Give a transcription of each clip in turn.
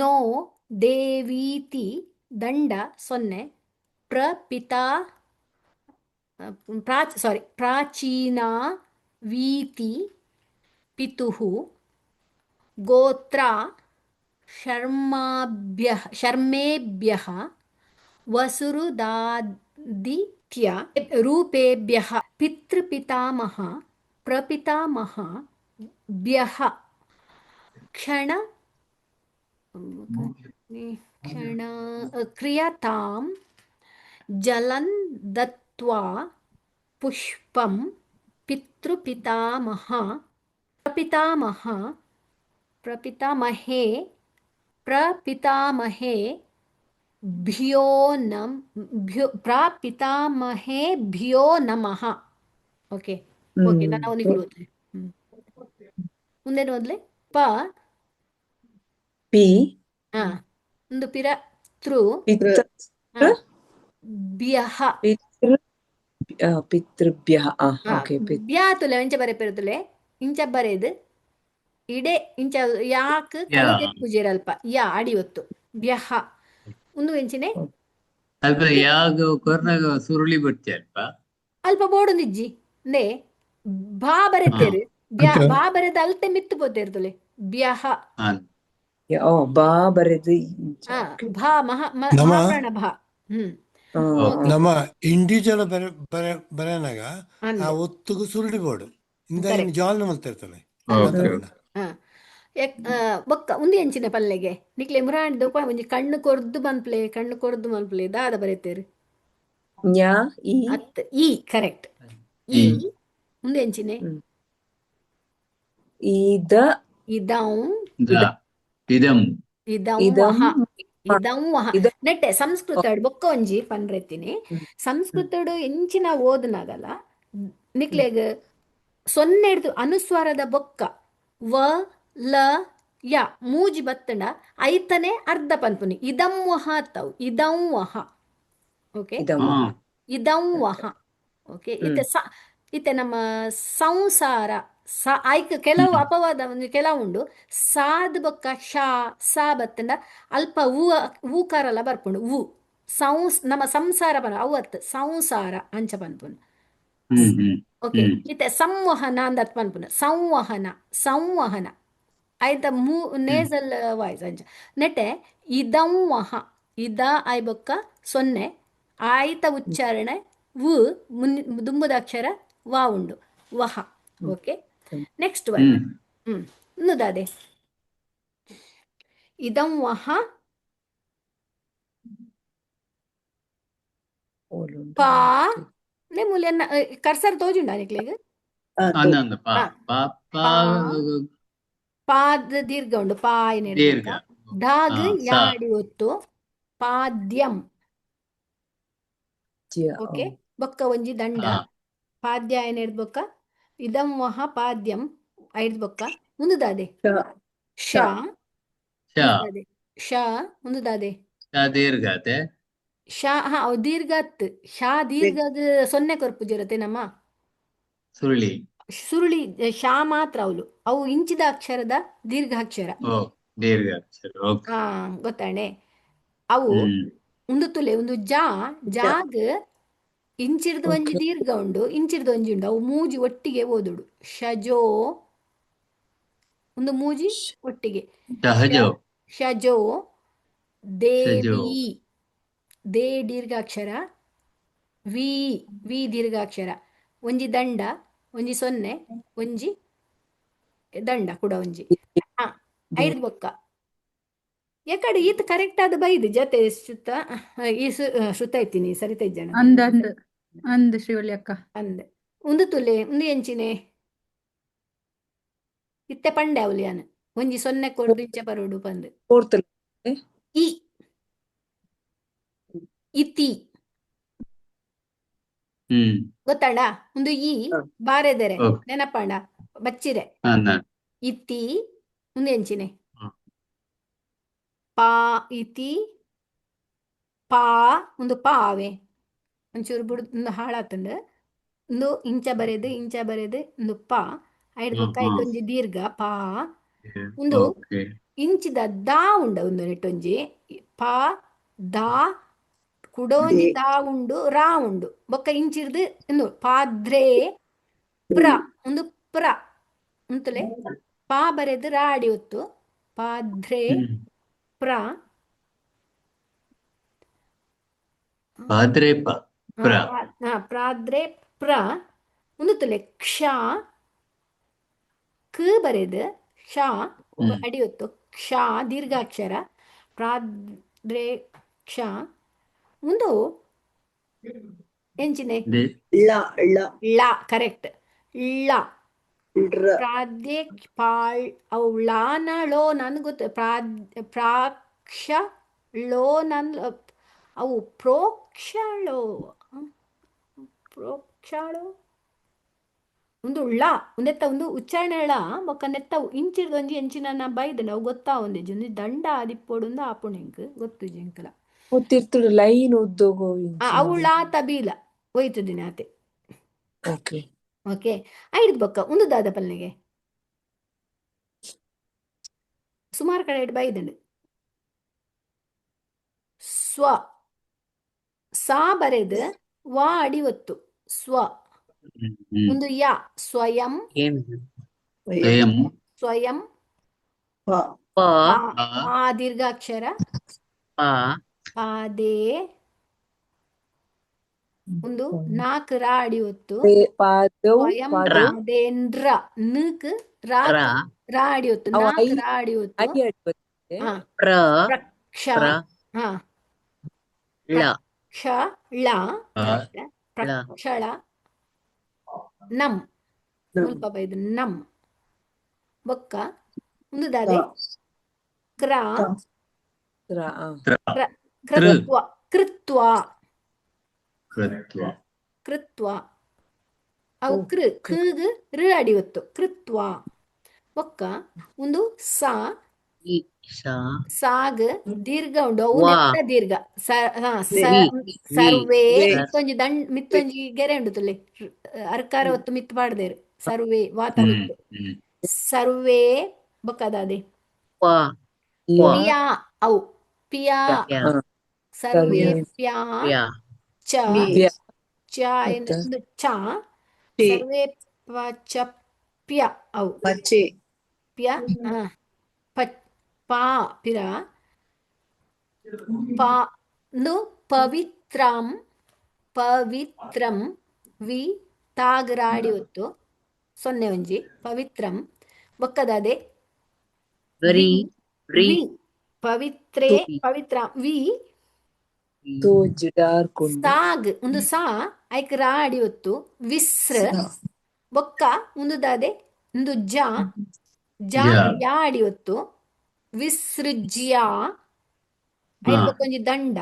No ದೇವೀತಿ ದಂಡ 0 ಪ್ರಪಿತಾ ಪ್ರಾಚೀನಾ ವೀತಿ ಪಿತುಃ ಗೋತ್ರ ಶರ್ಮೇಭ್ಯಃ ವಸುರುದಾದಿತ್ಯ ರೂಪೇಭ್ಯಃ ಪಿತೃಪಿತಾಮಹ ಪ್ರಪಿತಾಮಹ ಭ್ಯಃ ಕ್ಷಣ ಕ್ರಿಯತಾಂ ಜಲನ್ ದತ್ವಾ ಪುಷ್ಪಂ ಪಿತೃಪಿತಾಮಹ ಪ್ರಪಿತಾಮಹೇ ಪ್ರಾಪಿತಾಮಹೇಭ್ಯೋ ನಮಃ. ಓಕೆ ಓಕೆ ನಾನು ಅವನಿಗೆ ಓದ್ಲೆ. ಮುಂದೇನು ಓದ್ಲೆ? ಪಿ ಹಾ ಒಂದು ಪಿರ ತೃ ಭ್ಯಃ ಪಿತೃಭ್ಯಃ. ಓಕೆ ಬ್ಯಾತುಲೆ ಇಂಚ ಬರೆಪಿರುತ್ತಲೆ ಇಂಚ ಬರೆದು ಇಡೆ ಇಂಚ ಯಾಕ್ ಕೈಗೆ ಪೂಜೆರ ಅಲ್ಪ ಯಾ ಅಡಿ ಒತ್ತು ಭ್ಯಃ ಒಂದು ಎಂಚಿನೆ ಅಲ್ಪ ಯಾಗ ಕೊರ್ನಾಗ ಸುರುಳಿ ಬಿಡ್ತಿ ಅಲ್ಪ ಬೋಡೊಂದಿಜ್ಜಿ ನೇ ಬಾ ಬರೆತೇರು ಬಾ ಬರೆದ ಅಲ್ತೆ ಮಿತ್ತು ಪೋತೇರ್ತಲೆ ಬ್ಯಃ ಬಾ ಬರೆದು ಭಾ ಮಹಾಪ್ರಾಣ ಭಾ. ನಮ್ಮ ಇಂಡಿವಿಜುವಲ್ ಬರೆನಾಗ ಆ ಒತ್ತುಗು ಸುರುಳಿ ಬೋರ್ಡು ಜಾಲ್ನ ಮಲ್ತಿರ್ತಾನೆ. ಬೊಕ್ಕ ಉಂದಿ ಎಂಚಿನ ಪಲ್ಲೆಗೆ ನಿಕ್ಲೆ ಮುರಾಂಡ್ ಒಂಜಿ ಕಣ್ಣು ಕೊರ್ದು ಮನ್ಪ್ಲೆ ದಾದ ಬರೆತೇರು ಅತ್ ಈ ಕರೆಕ್ಟ್ ಈ ಉಂದಿ ಎಂಚಿನೆ ನೆಟ್ಟೆ ಸಂಸ್ಕೃತ ಬೊಕ್ಕ ಒಂಜಿ ಪನ್ರೆತ್ತಿನಿ ಸಂಸ್ಕೃತಡು ಎಂಚಿನ ಓದನಾಗಲ್ಲ ನಿಕ್ಲೆಗ್ 0 ಹಿಡ್ದು ಅನುಸ್ವಾರದ ಬೊಕ್ಕ ವ ಲ ಯ ಮೂಜಿ ಬತ್ತಂಡ ಐತನೆ ಅರ್ಧ ಪನ್ಪುನಿ ಇದಂ ವಹ ಅತ್ತವು ಇದಂ ವಹ. ಓಕೆ ಇದಂ ವಹ. ಓಕೆ ಇತ್ತೆ ನಮ್ಮ ಸಂಸಾರ ಐಕ್ ಕೆಲವು ಅಪವಾದ ಕೆಲವುಂಡು ಸಾದ್ ಬೊಕ್ಕ ಶಾ ಸಾ ಬತ್ತಂಡ ಅಲ್ಪ ಊಕಾರಲ್ಲ ಬರ್ಪುಂಡು ನಮ್ಮ ಸಂಸಾರ ಬನ ಅವತ್ತು ಸಂಸಾರ ಅಂಚ ಪನ್ಪುಂಡು. ಓಕೆ ಇತ್ತೆ ಸಂವಹನ ಅಂದತ್ ಪನ್ಪುನ ಸಂವಹನ ಐತ ನೇಸಲ್ ವಾಯ್ಸ್ ಅಂಚ ನೆಟ್ಟೆ ಇದಂ ವಹ ಇದ ಐ ಬೊಕ್ಕ 0 ಆಯ್ತ ಉಚ್ಚಾರಣೆ ದುಂಬುದ ಅಕ್ಷರ ವಾ ಉಂಡು ವಹ. ಓಕೆ ನೆಕ್ಸ್ಟ್ ವರ್ಡ್ ಇನ್ನುದಾದೆ ಇದಂ ವಹ ಪಾ ಮೂಲ್ಯನ್ನ ಕರ್ಸರ್ ತೋಜುಂಡ ನಿಕ್ಲೆಗ್ ಪಾದ ದೀರ್ಘ ಉಂಡು ಪಾ ಏನೇಳ್ಬೇಕ ಢಾಗ್ ಯಾಡಿ ಒತ್ತು ಪಾದ್ಯಂ. ಓಕೆ ಬೊಕ್ಕ ಒಂಜಿ ದಂಡ ಪಾದ್ಯ ಏನೇಳ್ದ ಬೊಕ್ಕ ಇದಂ ವಹ ಪಾದ್ಯಂ ಐಡ್ ಬೊಕ್ಕ ಮುಂದುದಾದೆ ಶ ಮುಂದುದಾದೆ ಶ ದೀರ್ಘತ್ ಶಾ ದೀರ್ಘದ 0 ಕೊರ್ಪುಜಿರತೆ ನಮ್ಮ ಸುರುಳಿ ಶಾ ಮಾತ್ರ ಅವು ಇಂಚಿದ ಅಕ್ಷರದ ದೀರ್ಘಾಕ್ಷರ ಗೊತ್ತಾಣೆ ಅವು ಒಂದು ತುಲೆ ಒಂದು ಜಾಗ್ ಇಂಚಿರ್ದು ಒಂಜಿ ದೀರ್ಘ ಉಂಡು ಇಂಚಿರ್ದು ಒಂಜಿ ಉಂಡು ಅವು ಮೂಜಿ ಒಟ್ಟಿಗೆ ಓದುಡು ಶಜೋ ಒಂದು ಮೂಜಿ ಒಟ್ಟಿಗೆ ಶಜೋ ದೇವಿ ದೇ ದೀರ್ಘಾಕ್ಷರ ವಿ ದೀರ್ಘಾಕ್ಷರ ಒಂಜಿ ದಂಡ ಒಂಜಿ 0 ಒಂಜಿ ದಂಡ ಕೂಡ ಒಂಜಿ ಐದು ಬೊಕ್ಕ ಯಾಕಡೆ ಈತ್ ಕರೆಕ್ಟ್ ಆದ ಬೈದು ಜೊತೆ ಶ್ರುತ ಇತ್ತೀನಿ ಸರಿತಾ ಇಜ್ಜಣ ಅಂದ್ ಶ್ರೀವಳ್ಳಿ ಅಕ್ಕ ಅಂದ್ ಒಂದು ತುಲೆ ಒಂದು ಎಂಚಿನೆ ಇತ್ತೆ ಪಂಡೆ ಅವಲಿಯಾನ ಒಂಜಿ 0 ಕೊರ್ದು ಇಂಚ ಬರೋಡು ಪಂದ್ ಇತಿ ಗೊತ್ತಾಂಡ ಒಂದು ಬಾರೆದೆರೆ ನೆನಪಂಡ ಬಚ್ಚಿರೆ ಇತಿ ಒಂದು ಎಂಚಿನೆ ಪಾ ಇತಿ ಪಾ ಒಂದು ಪಾವೆ ಒಂಚೂರು ಬುಡ್ ಒಂದು ಹಾಳಾತಂಡು ಒಂದು ಇಂಚ ಬರೆದು ಒಂದು ಪಾ ಐಡ್ ಬೊಕ್ಕ ಒಂಜಿ ದೀರ್ಘ ಪಾ ಒಂದು ಓಕೆ ಇಂಚಿದ ದಾ ಉಂಡ ಒಂದು ನೆಟ್ಟೊಂಜಿ ಪಾ ದಾ ಕುಡೋಂಜಿ ದಾ ಉಂಡು ರಾ ಉಂಡು ಬೊಕ್ಕ ಇಂಚಿರ್ದು ಇಂದು ಪಾದ್ರೆ ಪ್ರ ಒಂದು ಪ್ರ ಉಂತಲೆ ಪಾ ಬರೆದು ರಾಡಿ ಒತ್ತು ಪಾದ್ರೆ ಪ್ರ ಪಾದ್ರೇಪ ಪ್ರ ಪ್ರಾದ್ರೆ ಪ್ರ ಉಂದುತ್ತಲೆ ಕ್ಷ ಕ ಬರೆದು ಕ್ಷ ಅಡಿಯೊತ್ತು ಕ್ಷ ದೀರ್ಘಾಕ್ಷರ ಪ್ರಾದ್ರೆ ಕ್ಷ ಒಂದು ಎಂಚಿನೆ ಳ ಕರೆಕ್ಟ್ ಳ ಪ್ರಾದ್ಯ ಪಾಳ್ ಅವು ಳಾನ ಳೋ ನನ್ಗೆ ಗೊತ್ತು ಪ್ರಾಕ್ಷ ಲೋ ನನ್ ಅವು ಪ್ರೋಕ್ಷಳೋ ಪ್ರೋಕ್ಷಾಳೋ ಒಂದು ಒಂದೆತ್ತ ಒಂದು ಉಚ್ಚಾರಣೆ ಬೊಕ್ಕ ನೆತ್ತ ಇಂಚಿರ್ದು ಒಂಜಿ ಎಂಚಿನ ಬೈದನ ಅವು ಗೊತ್ತಾ ಒಂದೇಜಿ ಒಂದು ದಂಡ ಆದಿಪ್ಪೋಡು ಆಪುಣೆಂಕ್ ಗೊತ್ತು ಜಿಂಕಲ ಗೊತ್ತಿರ್ತದೆ ಲೈನ್ ಉದ್ದೋಗೋ ಅವು ಳಾ ತಬೀಲ ಒಯ್ತದಿನ ಆತೆ ಓಕೆ ಓಕೆ ಐದು ಬೊಕ್ಕ ಒಂದು ದಾದ ಪಲ್ನೆಗೆ ಸುಮಾರು ಕಡೆ ಇಟ್ಟು ಬೈದಂಡು ಸ್ವ ಸಾ ಬರೆದು ವಾ ಅಡಿ ಒತ್ತು ಸ್ವ ಒಂದು ಯ ಸ್ವಯಂ ಸ್ವಯಂ ಸ್ವಯಂ ಆ ಆ ದೀರ್ಘಾಕ್ಷರ ಪಾದೇ ಒಂದು ನಾಲ್ಕು ರಾ ಅಡಿ ಒತ್ತು ಸ್ವಯಂ ಪಾದೇಂದ್ರ ನಕ್ ರಾ ಅಡಿ ಒತ್ತು ನಾಲ್ಕು ರಾ ಅಡಿ ಒತ್ತು ಪ್ರಕ್ಷ ಹಾ ಪ್ರಕ್ಷಳ ಪ್ರಕ್ಷಳ ನಮ್ ಸ್ವಲ್ಪ ಬೈದು ನಮ್ ಬೊಕ್ಕ ಒಂದು ದಾದೆ ಕ್ರ ಕೃತ್ವ ಕೃತ್ವ ಕೃತ್ವ ಕೃತ್ವ ಅವು ಕೃಗ್ ಋ ಅಡಿ ಒತ್ತು ಕೃತ್ವ ಬೊಕ್ಕ ಒಂದು ಸಾ ಸಾಗ್ ದೀರ್ಘ ಉಂಡು ಅವು ನೆತ್ತ ದೀರ್ಘ ಸರ್ವೇ ಮಿತ್ತೊಂಜಿ ಗೆರೆ ಉಂಡು ತುಲೆ ಅರ್ಕಾರ ಹೊತ್ತು ಮಿತ್ತು ಪಾಡ್ದೇರು ಸರ್ವೇ ವಾತ ಮಿತ್ತು ಸರ್ವೇ ಬೊಕ್ಕದಾದೆ ಪಿಯಾ ಅವು ಪಿಯಾ ಸರ್ವೇ ಪ್ಯಾ ಚ ಚ ಎಂದು ಚ ಸರ್ವೇ ಚ ಪ್ಯ ಅವು ಪ್ಯ ಪಾ ಪಿರ ಪಾ ನು ಪವಿತ್ರಂ ಪವಿತ್ರಂ ವಿ ತಾಗರಾಡಿ ಹೊತ್ತು ಸೊನ್ನೆ ಒಂಜಿ ಪವಿತ್ರಂ ಬೊಕ್ಕದಾದೆ ವಿ ಪವಿತ್ರೇ ಪವಿತ್ರ ವಿ ಸಾಗ್ ಒಂದು ಸಾ ಐಕ್ ರಾಡಿ ಹೊತ್ತು ವಿಸ್ರ ಬೊಕ್ಕ ಒಂದು ದಾದೆ ಒಂದು ಜಾ ಯಾಡಿ ಹೊತ್ತು ವಿಸೃಜ್ಯ ಐದು ಬೊಕ್ಕೊಂಜಿ ದಂಡ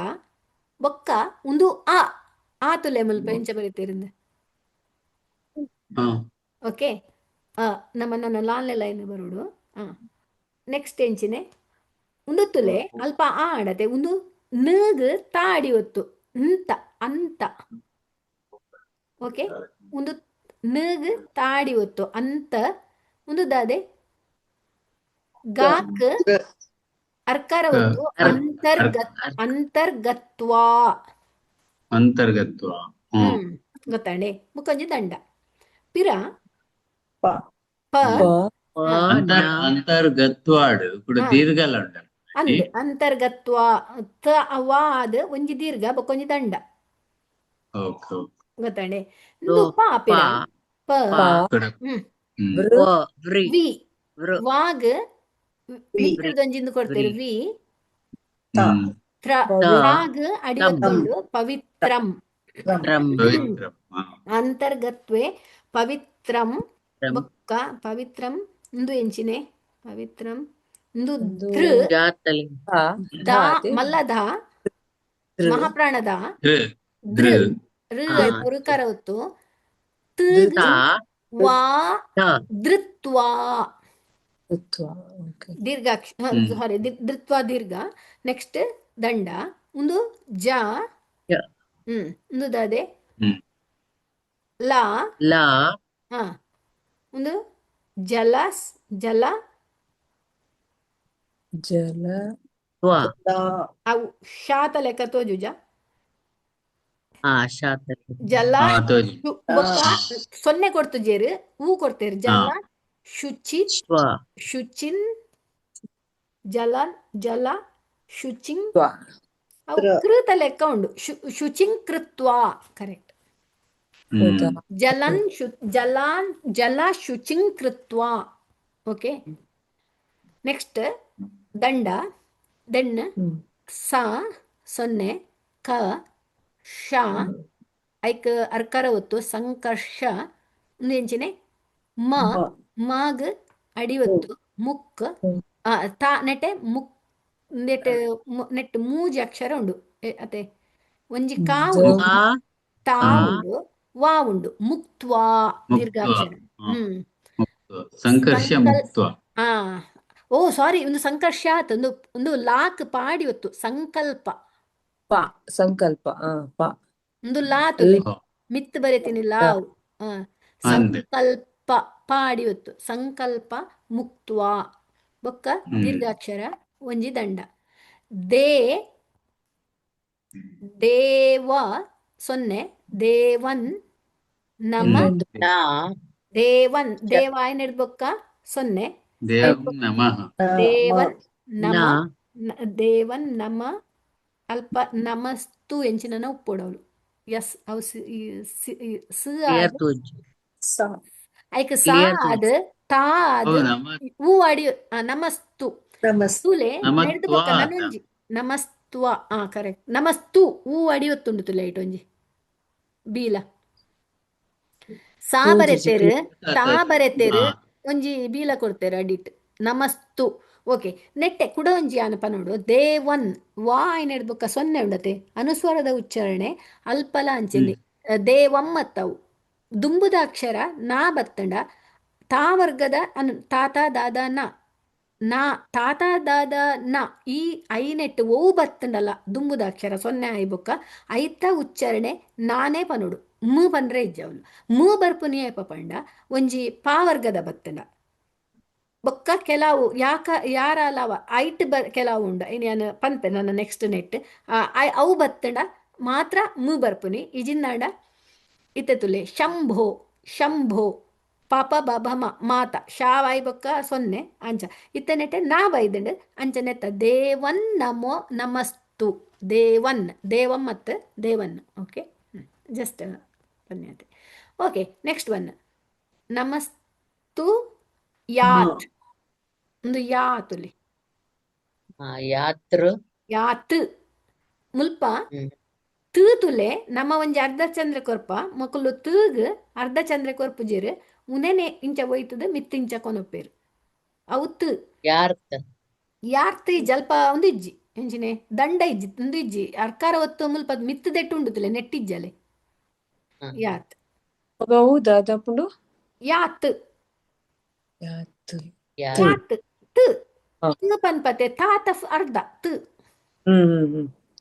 ಬೊಕ್ಕ ಒಂದು ಆ ತುಲೆ ಮುಲ್ಪ ಎಂಚ ಬರೀತೀರಿಂದ ಓಕೆ ನನ್ನ ಲಾನ್ಲೆ ಲೈನ್ ಬರೋಡು ನೆಕ್ಸ್ಟ್ ಎಂಚಿನೆ ಒಂದು ತುಲೆ ಅಲ್ಪ ಆಡತೆ ಒಂದು ನಗ್ ತಾಡಿ ಹೊತ್ತು ಅಂತ ಓಕೆ ಒಂದು ನಗ್ ತಾಡಿ ಹೊತ್ತು ಅಂತ ಒಂದು ದಾದೆ ಗಾಕ್ ಅರ್ಕಾರ ಹೊತ್ತು ಅಂತರ್ಗತ್ವ ಗೊತ್ತಾಂಡೆ ಮುಖಂಜಿ ದಂಡ ಪಿರ ಅಂತರ್ಗತ್ವಾಡ್ ದೀರ್ಘಲ ಅಂದ್ ಅಂತರ್ಗತ್ವ ವಾದ್ ಒಂಜಿ ದೀರ್ಘ ಬೊಕೊಂಜಿ ದಂಡ ಗೊತ್ತಾಂಡೆ ಪಾಪಿರ ವಿ ವಾಗ್ ಮಿತ್ರದೊಂಜಿಂದು ಕೊಡ್ತೇವೆ ವಿ ತ್ರಾಗ್ ಅಡಿ ಹೊತ್ತುಂಡು ಪವಿತ್ರಂ ಅಂತರ್ಗತ್ವೆ ಪವಿತ್ರಂ ಬೊಕ್ಕ ಪವಿತ್ರಂ ಇಂದು ಎಂಚಿನೆ ಪವಿತ್ರಂ ಇಂದು ಮಲ್ಲದ ಮಹಾಪ್ರಾಣದ ಋಕಾರ ಹೊತ್ತು ವಾ ಧೃತ್ವಾ ದೀರ್ಘಾಕ್ಷ ಸಾರಿ ಧೃತ್ವ ದೀರ್ಘ ನೆಕ್ಸ್ಟ್ ದಂಡ ಒಂದು ಜ ಒಂದು ದಾದೆ ಲಾ ಒಂದು ಜಲ ಜಲ ತ್ವ ಅವು ಶಾತ ಲೆಕ್ಕ ತೋಜುಜ ಶಾತಲೆ ಜಲ ತೋಜಿ ಬೊಕ್ಕ ಸೊನ್ನೆ ಕೊಡ್ತುಜೇರು ಹೂ ಕೊಡ್ತೇರು ಜಲ ಶುಚಿ ಶ್ವ ಶುಚಿನ್ ಜಲ ಜಲ ಶುಚಿಂ ತ್ವ ಅವು ಕೃತ ಲೆಕ್ಕ ಉಂಡು ಶುಚಿಂ ಕೃತ್ವಾ ಕರೆಕ್ಟ್ ಹೌದಾ ಜಲನ್ ಜಲಾನ್ ಜಲ ಶುಚಿಂ ಕೃತ್ವಾ ಓಕೆ ನೆಕ್ಸ್ಟ್ ದಂಡ ದೆನ್ ಹ್ಮ್ ಸ ಸೊನ್ನೆ ಕ ಶ ಐಕ್ ಅರ್ಕರ ಒತ್ತು ಸಂಕರ್ಷ ಎಂಚಿನೆ ಮ ಮಾಗ್ ಅಡಿ ಒತ್ತು ಮುಕ್ ತಾ ನೆಟೆ ಮುಕ್ ನೆಟ್ ಮೂಜಿ ಅಕ್ಷರ ಉಂಡು ಅತೆ ಒಂಜಿ ಕಾ ಉಂಡು ವಾ ತಾ ಆ ಉಂಡು ವಾ ಉಂಡು ಮುಕ್ತ್ವಾ ದೀರ್ಘಾಕ್ಷರ ಹ್ಮ್ ಸಂಕರ್ಷ ಸಂಕಲ್ ಮುಕ್ತ ಆ ಓ ಸಾರಿ ಒಂದು ಸಂಕರ್ಷ ಆತ ಒಂದು ಲಾಕ್ ಪಾಡಿ ಒತ್ತು ಸಂಕಲ್ಪ ಪ ಸಂಕಲ್ಪ ಪ ಒಂದು ಲಾ ತುಲೆ ಲ್- ಮಿತ್ ಬರೀತೀನಿ ಲಾವ್ ಅಂದೆ ಸಂಕಲ್ಪ ಪಾಡಿ ಒತ್ತು ಸಂಕಲ್ಪ ಮುಕ್ತ್ವಾ ಬೊಕ್ಕ ದೀರ್ಘಾಕ್ಷರ ಒಂಜಿ ದಂಡ ದೇ ದೇವ ಸೊನ್ನೆ ದೇವನ್ ನಮ ಇನ್ನೊಂದು ನಾ ದೇವನ್ ದೇವ ಏನಿಡ್ ಬೊಕ್ಕ ಸೊನ್ನೆ ದೇವ ನಮಃ ದೇವನ್ ನಮ ನಾ ದೇವನ್ ನಮ ಅಲ್ಪ ನಮಸ್ತು ಎಂಚಿನ ಉಪ್ಪೊಡವಳು ಎಸ್ ಅವು ಸ ಕ್ಲಿಯರ್ ತೋಜಿ ಐಕ್ ಸಾ ಕ್ಲಿಯರ್ ಅದ್ ತೋಜಿ ತಾ ಅದ್ ನಮ ಹೂ ಅಡಿ ನಮಸ್ತು ತುಲೆ ನಡೆದು ನಮತ್ವ ಬೊಕ್ಕ ನನೊಂಜಿ ನಮಸ್ತ್ವ ಕರೆಕ್ಟ್ ನಮಸ್ತು ಹೂ ಅಡಿ ಒತ್ತುಂಡು ತುಲೆ ಇಟೊಂಜಿ ಬೀಲ ಸಾ ತೋಜುಜಿ ಬರೆತೇರು ತಾ ಆತ. ಬರೆತೇರು ಹಾ. ಒಂಜಿ ಬೀಲ ಕೊಡ್ತೇರು ಅಡಿಟ್ ನಮಸ್ತು ಓಕೆ ನೆಟ್ಟೆ ಕುಡ ಒಂಜಿ ಆನಪ ನೋಡು ದೇವನ್ ವಾ ಐನೆಡ್ ಬೊಕ್ಕ ಸೊನ್ನೆ ಉಂಡತೆ ಅನುಸ್ವರದ ಉಚ್ಚಾರಣೆ ಅಲ್ಪಲ ಅಂಚೆನೆ ದೇವಮ್ಮತ್ತವು ದುಂಬುದ ಅಕ್ಷರ ನಾ ಬತ್ತಂಡ ತಾ ವರ್ಗದ ತಾತ ದಾದ ನಾ ತಾತ ದಾದ ನ ಈ ಐನೆಟ್ಟು ಓ ಬತ್ತಂಡಲ್ಲ ದುಂಬುದ ಅಕ್ಷರ ಸೊನ್ನೆ ಐ ಬೊಕ್ಕ ಐತ ಉಚ್ಚಾರಣೆ ನಾನೇ ಪನುಡು ಮೂ ಪಂದ್ರೆ ಇಜ್ಜವಳು ಮೂ ಬರ್ಪುನಿ ಐಪ ಪಂಡ ಒಂಜಿ ಪಾವರ್ಗದ ಬತ್ತಂಡ ಬೊಕ್ಕ ಕೆಲವು ಯಾರ ಅಲಾವ ಐಟ್ ಕೆಲವು ಉಂಡ ಇನ್ನು ನಾನು ಪಂಪೆ ನನ್ನ ನೆಕ್ಸ್ಟ್ ನೆಟ್ ಅವು ಬತ್ತಂಡ ಮಾತ್ರ ಮೂ ಬರ್ಪುನಿ ಇಜಿಂದಾಂಡ ಇತ್ತೆ ತುಲೆ ಶಂಭೋ ಶಂಭೋ ಪಾಪ ಬಭಮ ಮಾತ ಶಾವಾಯಿ ಬೊಕ್ಕ ಸೊನ್ನೆ ಅಂಚ ಇತ್ತೆ ನೆಟ್ಟೆ ನಾ ಬೈದಂಡು ಅಂಚ ನೆತ್ತ ದೇವನ್ ನಮೋ ನಮಸ್ತು ದೇವನ್ ದೇವಂ ಮತ್ತು ದೇವನ್ ಓಕೆ ಜಸ್ಟ್ ಪನ್ಯತೆ ಓಕೆ ನೆಕ್ಸ್ಟ್ ಒನ್ ನಮಸ್ತು ಯಾತ್ ಒಂದು ಯಾ ತುಲಿ ಯಾತ್ರ ಯಾತ್ ಮುಲ್ಪ ತುಲೆ ನಮ್ಮ ಒಂಜಿ ಅರ್ಧ ಚಂದ್ರ ಕೊರ್ಪ ಮಕ್ಕಳು ತೂಗ್ ಅರ್ಧ ಚಂದ್ರ ಕೊರ್ಪುಜೀರು ಉನೆನೆ ಇಂಚ ಒಯ್ತದ ಮಿತ್ತಿಂಚ ಕೊನೊಪ್ಪೇರು ಅವು ತು ಯಾರ್ತ ಯಾರ್ತಿ ಜಲ್ಪ ಒಂದು ಇಜ್ಜಿ ಎಂಚಿನೆ ದಂಡ ಇಜ್ಜಿ ಒಂದು ಇಜ್ಜಿ ಅರ್ಕಾರ ಒತ್ತು ಮುಲ್ಪ ಮಿತ್ತು ದೆಟ್ಟು ಉಂಡುತ್ತಲೆ ನೆಟ್ಟಿಜ್ಜಲೆ ಯಾತ್ ಹೌದಾ ಅದಪ್ಪುಂಡು ಯಾತ್ ಯಾತ್ ಯಾತ್ ಯಾತ್ ತು ಹ. ತು ಪನ್ಪತೆ ತಾತ ಅರ್ಧ ತು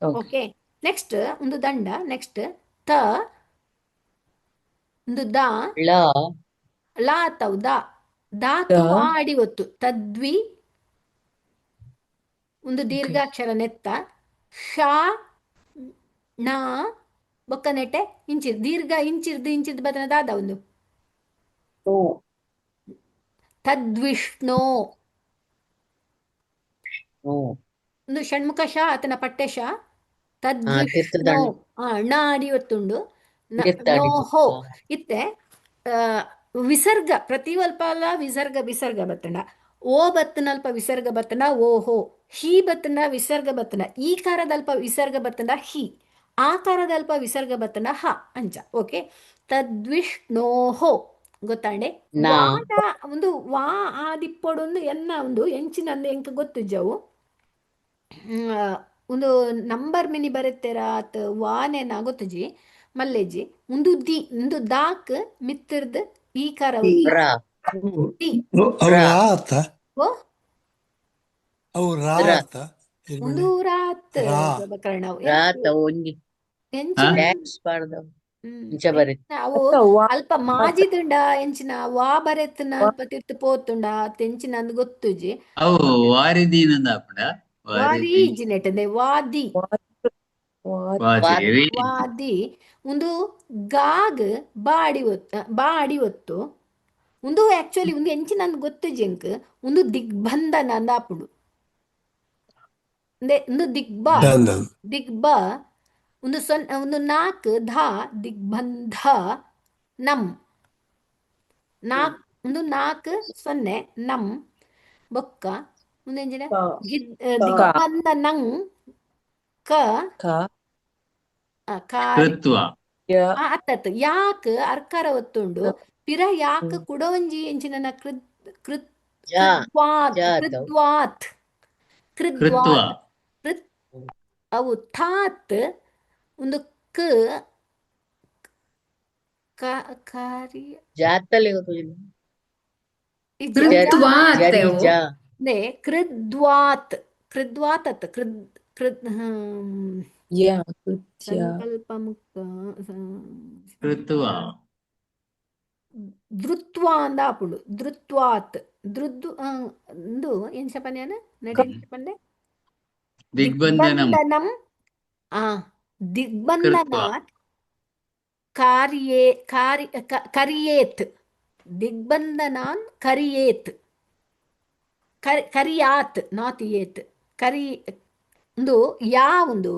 ಓಕೆ ಓಕೆ ನೆಕ್ಸ್ಟ್ ಒಂದು ದಂಡ ನೆಕ್ಸ್ಟ್ ತ ಒಂದು ದ ಳ ಲಾ ತವ್ ದ ದಾತು ದ. ಆಡಿ ಒತ್ತು ತದ್ವಿ ಒಂದು ದೀರ್ಘಾಕ್ಷರ ನೆತ್ತ ಶಾ ನಾ ಬೊಕ್ಕ ನೆಟ್ಟೆ ಇಂಚಿರ್ ದೀರ್ಘ ಇಂಚಿರ್ದು ಬದನ ದಾದ ಒಂದು ತದ್ವಿಷ್ಣೋ ಒಂದು ಷಣ್ಮುಖ ಶಾ ಆತನ ಪಟ್ಟೆ ಶಾ ತದ್ವಿಷ್ಣೋ ತೀರ್ಥದಂಡ ಣ ಆಡಿ ಒತ್ತುಂಡು ತೀರ್ಥಾಡಿ ನೋಹೋ ಇತ್ತೆ ವಿಸರ್ಗ ಪ್ರತಿವಲ್ಪಲ ವಿಸರ್ಗ ಬತ್ತಂಡ ಓ ಬತ್ತನಲ್ಪ ವಿಸರ್ಗ ಬತ್ತಂಡ ಓಹೋ ಹಿ ಬತ್ತಂಡ ವಿಸರ್ಗ ಬತ್ತಂಡ ಈ ಕಾರದಲ್ಪ ವಿಸರ್ಗ ಬತ್ತಂಡ ಹಿ ಆಕಾರದಲ್ಪ ವಿಸರ್ಗ ಬತ್ತಂಡ ಹ ಅಂಚ ಓಕೆ ತದ್ವಿಷ್ಣೋಹೋ ಗೊತ್ತಾಂಡೆ ನಾ ವಾದ ಒಂದು ವಾ ಆದಿಪ್ಪೊಡೊಂದು ಎನ್ನ ಒಂದು ಎಂಚಿನಂದು ಎಂಕ ಗೊತ್ತಿಜ್ಜವು ಒಂದು ನಂಬರ್ ಮಿನಿ ಬರುತ್ತೇರ ಆತ ವಾನೆನ ಗೊತ್ತುಜಿ ಮಲ್ಲೆಜ್ಜಿ ಒಂದು ದಾಕ್ ಮಿತ್ತಿರ್ದು ಈ ಕಾರ ರ ದಿ ಅವು ರಾ ಅರ್ಥ ಓ ಅವು ರಾ ರ. ಅರ್ಥ ಒಂದು ರಾತ್ ರಾ. ಕರ್ಣ ರಾತ ಒಂಜಿ ಎಂಚಿನ ಡ್ಯಾಶ್ ಪಾಡ್ದ ಇಂಚ ಬರೆತ್ ಅವು ಅತ್ತ ವಾ ಅಲ್ಪ ಮಾಜಿದುಂಡ ಎಂಚಿನ ವಾ ಬರೆತ್ನ ಅಲ್ಪ ತಿರ್ತು ಪೋತುಂಡ ತೆಂಚಿನ ಅಂದ್ ಗೊತ್ತುಜಿ ಅವು ವಾರಿದೀನಂದ ಆಪುಂಡ ವಾರಿ ವಾರಿದಿ ಜಿನೆಟದೆ ವಾದಿ ವಾದಿ ವಾದಿ ಒಂದು ಗಾಗ್ ಬಾಡಿ ಬಾಡಿ ಒತ್ತು ಒಂದು ಆಕ್ಚುಲಿ ಒಂದು ಎಂಚಿನ ಅಂದ್ ಗೊತ್ತು ಜಂಕ್ ಒಂದು ದಿಗ್ಬಂಧನ ಅಂದ ಆಪುಂಡು ಒಂದು ದಂದನ್ ದಿಗ್ಬ ಒಂದು ನಾಕ್ ಧ ದಿಗ್ಬಂಧ ನಮ್ ನಾಕ್ ಒಂದು ನಾಕ್ ಸೊನ್ನೆ ನಮ್ ಬೊಕ್ಕ ಒಂದು ಎಂಜಿನ ದಿಗ್ಬಂಧ ನಂಗ್ ಕ ಕಾರಿ ಕೃತ್ವ ಅತ್ತತ್ತು ಯಾಕ್ ಅರ್ಕಾರ ಒತ್ತುಂಡು ಪಿರ ಯಾಕ್ ಕುಡವಂಜಿ ಎಂಚಿನ ಕೃತ್ ಜಾ ಕೃದ್ವಾತ್ ಕೃತ್ವ ಕೃದ್ವಾತ್ ಕೃತ್ ಅವು ಥಾತ್ ಒಂದು ಕ ಕಾರ್ಯ ಜಾತಲೆ ಗೊತ್ತಿಲ್ಲ ಕೃತ್ವಾತ್ ಜರಿ ಅವು. ಜಾ ಕೃದ್ವಾತ್ ಕೃದ್ವಾತ್ ಅತ್ತ ಕೃದ್ ಸಂಕಲ್ಪ ಮುಕ್ತ ಕೃತ್ವ ಧೃತ್ವ ಅಂದ ಆಪುಂಡು ಧೃತ್ವಾತ್ ಧೃದ್ದು ಒಂದು ಏನ್ ಶಪನ್ಯಾನ ನಡಿ ಪಂಡೆ ದಿಗ್ಬಂಧನಂ ದಿಗ್ಬಂಧನಂ ಆ ದಿಗ್ಬಂಧನಾತ್ ಕಾರ್ಯೇ ಕರಿಯೇತ್ ದಿಗ್ಬಂಧನಾನ್ ಕರಿಯೇತ್ ಕರಿಯಾತ್ ನಾಟ್ ಏತ್ ಕರಿ ಒಂದು ಯಾ ಒಂದು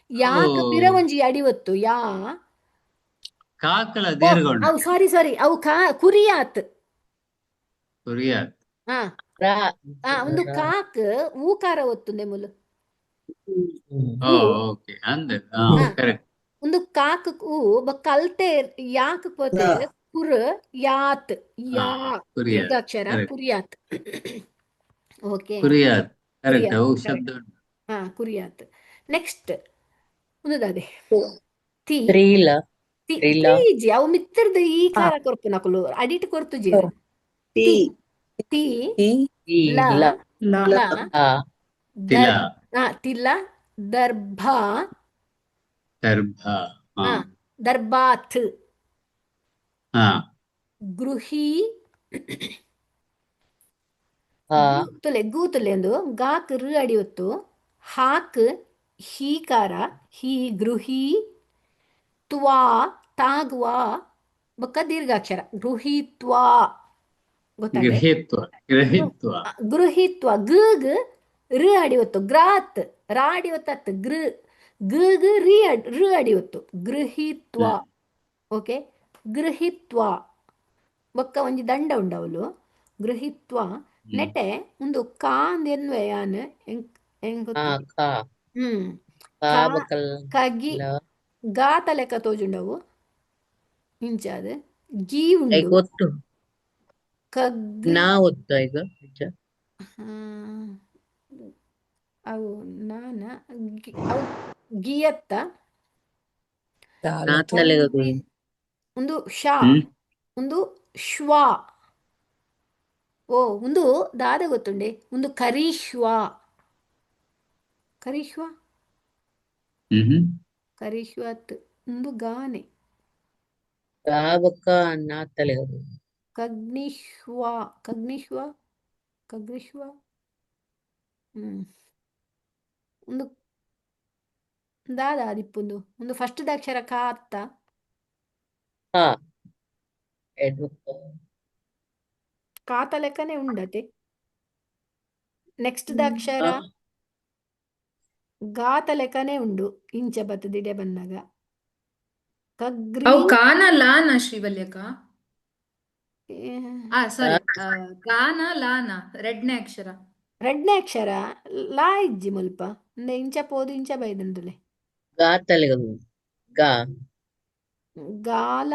ಯಾಕ ಪಿರ ಒಂಜಿ ಅಡಿವತ್ತು ಯಾ ಕಾಕಲ ದೀರ್ಘ ಅವು ಸಾರಿ ಅವು ಕುರಿಯಾತ್ ಕುರಿಯಾತ್ ಹಾ ರಾ ಒಂದು ಕಾಕ್ ಊಕಾರ ಒತ್ತುಂದೆ ಮುಲು ಓ ಓಕೆ ಅಂದೆ ಕರೆಕ್ಟ್ ಒಂದು ಕಾಕ್ ಊ ಕಲ್ತೆ ಯಾಕ್ ಪೋತೆ ಕುರ್ ಯಾತ್ ಯಾ ಕುರಿಯಾತ್ ದೀರ್ಘಾಕ್ಷರ ಕರೆಕ್ಟ್ ಕುರಿಯಾತ್ ಓಕೆ ಕುರಿಯಾತ್ ಕರೆಕ್ಟ್ ಅವು ಕುರಿಯಾತ್ ಶಬ್ದ ಹಾ ಕುರಿಯಾತ್ ನೆಕ್ಸ್ಟ್ ಉಂದದೆ ತಿ ತ್ರೀಲ ತೀಜಿ ಅವು ಮಿತ್ತರ್ದು ಈ ಕಾರ ಕೊರ್ಪು ನಕಲು ಅಡಿಟ್ ಕೊರ್ತು ಜೀರು ತಿ ತಿ ಲ ಲ ತಿಲ ತಿಲ ದರ್ಭ ದರ್ಭ ದರ್ಬಾತ್ ಹಾ ಗೃಹಿ ಗೂತುಲೆ ಎಂದು ಗಾಕ್ ರು ಅಡಿ ಹೊತ್ತು ಹಾಕ್ ಹೀಕಾರ ಹಿ ಗೃಹಿ ತ್ವಾ ತಾಗ್ವಾ ಬೊಕ್ಕ ದೀರ್ಘಾಕ್ಷರ ಗೃಹಿತ್ವಾ ಗೊತ್ತಾಗ ಗೃಹಿತ್ವ ಗಗ್ ರು ಅಡಿ ಹೊತ್ತು ಗ್ರಾತ್ ರಾ ಅಡಿ ಹೊತ್ತತ್ ಗಗ್ ರು ಅಡಿ ಹೊತ್ತು ಗೃಹಿತ್ವ ಓಕೆ ಗೃಹಿತ್ವ ಬೊಕ್ಕ ಒಂಜಿ ದಂಡ ಉಂಡವಲು ಗೃಹಿತ್ವ ನೆಟೆ ಒಂದು ಕಾಂದೆನ್ವೆಯಾನ್ ಕಗಿ ಗಾತ ಲೆಕ್ಕ ತೋಜುಂಡವು ಇಂಚಾದ್ ಗೀ ಉಂಡು ಗೊತ್ತು ನಾ ಒತ್ತ ಈಗ ಅವು ನಾನ ಅವು ಗಿಯತ್ತ ಒಂದು ಶಾ ಒಂದು ಶ್ವಾ ಒಂದು ದಾದ ಗೊತ್ತುಂಡೆ ಒಂದು ಕರೀಶ್ವಾ ಕರೀಶ್ವಾತ್ ಒಂದು ಗಾನೆ ಕಗ್ನಿಶ್ವಾ ಒಂದು ದಾದ ಆದಿಪ್ಪುಂದು ಒಂದು ಫಸ್ಟ್ ಅಕ್ಷರ ಕಾ ಅತ್ತ ಕಾತ ಲೆಕ್ಕನೆ ಉಂಡತೆ ನೆಕ್ಸ್ಟ್ ಅಕ್ಷರ ಗಾತ ಲೆಕ್ಕನೆ ಉಂಡು ಇಂಚ ಬತ್ತದಿಡೆ ಬಂದಾಗ ಅವು ಕಾನ ಲಾನ ಶ್ರೀವಲ್ಯಕ ಸಾರಿ ಕಾನ ಲಾನ ರೆಡ್ನೆ ಅಕ್ಷರ ಲಾ ಇಜ್ಜಿ ಮುಲ್ಪ ಇಂಚ ಪೋದು ಇಂಚ ಬೈದಂದುಲೆ ಗಾಲ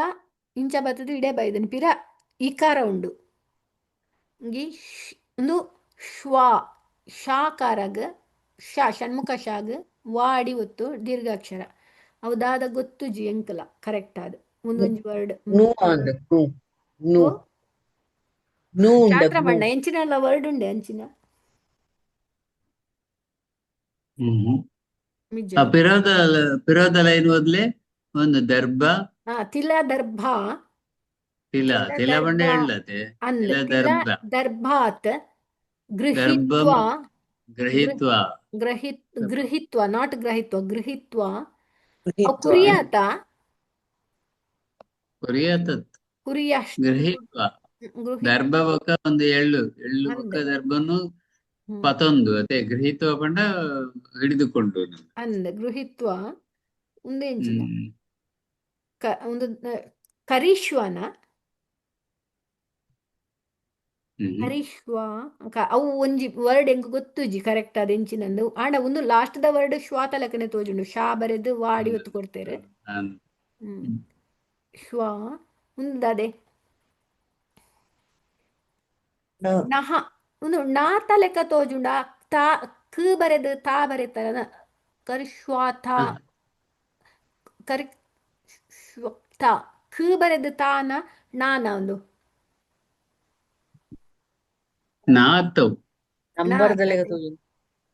ಇಂಚ ಬತ್ತದು ಇಡೆ ಬೈದನ್ ಪಿರ ಇಕಾರ ಉಂಡು ಒಂದು ಶ್ವಾ ಶಾಕಾರಗ್ ಷಣ್ಮುಖ ಶಾಗ್ ವಾಡಿ ಒತ್ತು ದೀರ್ಘಾಕ್ಷರ ಅವು ದಾದ ಗೊತ್ತು ಜಿ ಎಂಕಲ ಕರೆಕ್ಟ್ ಆದ ಮುಂದೊಂಜಿ ವರ್ಡ್ ಶಾಸ್ತ್ರ ಬಣ್ಣ ಎಂಚಿನ ವರ್ಡ್ ಉಂಡೆ ಅಂಚಿನ ಪಿರೋದ ಲೈನ್ ಓದ್ಲೆ ಒಂದು ದರ್ಭ ತಿಲದರ್ಭ ತಿಲ ತಿಲ ತಿಲದರ್ಭ ಬಂಡೆ ಹೇಳತೆ ಅನ್ ತಿಲ ದರ್ಭ ತಿಲದರ್ಭಾತ್ ಗರ್ಭಂ ಗೃಹೀತ್ವಾ ಗೃ ಗೃಹೀತ್ವ ಗೃಹೀತ್ವಾ ನಾಟ್ ಗ್ರಹಿತ್ವ ಗೃಹೀತ್ವಾ ಅವು ಗೃಹೀತ್ವ ಕುರಿಯಾತ ಕೊರಿಯತತ್ ಕುರಿಯಶ್ ಗೃಹೀತ್ವ ಗೃಹೀತ್ ದರ್ಭ ಬೊಕ್ಕ ಒಂದು ಎಳ್ಳು ಬೊಕ್ಕ ಅಂದ್ ದರ್ಭನು ಹ್ಮ್ ಪತೊಂದು ಅತೆ ಗೃಹೀತ್ವ ಪಂಡ ಹಿಡಿದುಕೊಂಡು ಅಂದ್ ಗೃಹೀತ್ವಾ ಉಂದೆಂಚಿನ ಹ್ಮ್ ಒಂದು ಕರಿಷ್ವನ ಹ್ಮ್ ಹರಿಶ್ವ ಅವು ಒಂಜಿ ವರ್ಡ್ ಎಂಕ್ ಗೊತ್ತುಜಿ ಕರೆಕ್ಟ್ ಅದು ಎಂಚಿನಂದು ಆಂಡ ಒಂದು ಲಾಸ್ಟ್ ದ ವರ್ಡ್ ಶ್ವಾತ ಲೆಕ್ಕನೆ ತೋಜುಂಡು ಶಾ ಬರೆದು ವಾಡಿ ಒತ್ತು ಕೊಡ್ತೇರೆ ಹ್ಮ್ ಹ್ಮ್ ಶ್ವಾ ಉಂದದೆ ನ ನಹ ಒಂದು ನಾತ ಲೆಕ್ಕ ತೋಜುಂಡ ತಾ ಕ ಬರೆದು ತಾ ಬರೆತಾರ ಕರಿಶ್ವಾತ ಕರಿ ತಾ ಕ ಬರೆದು ತಾನ ನಾನ ಒಂದು ನಾತು ನಂಬರ್ ನಾತ ದಲೆಗ ತೋಜುಂಡು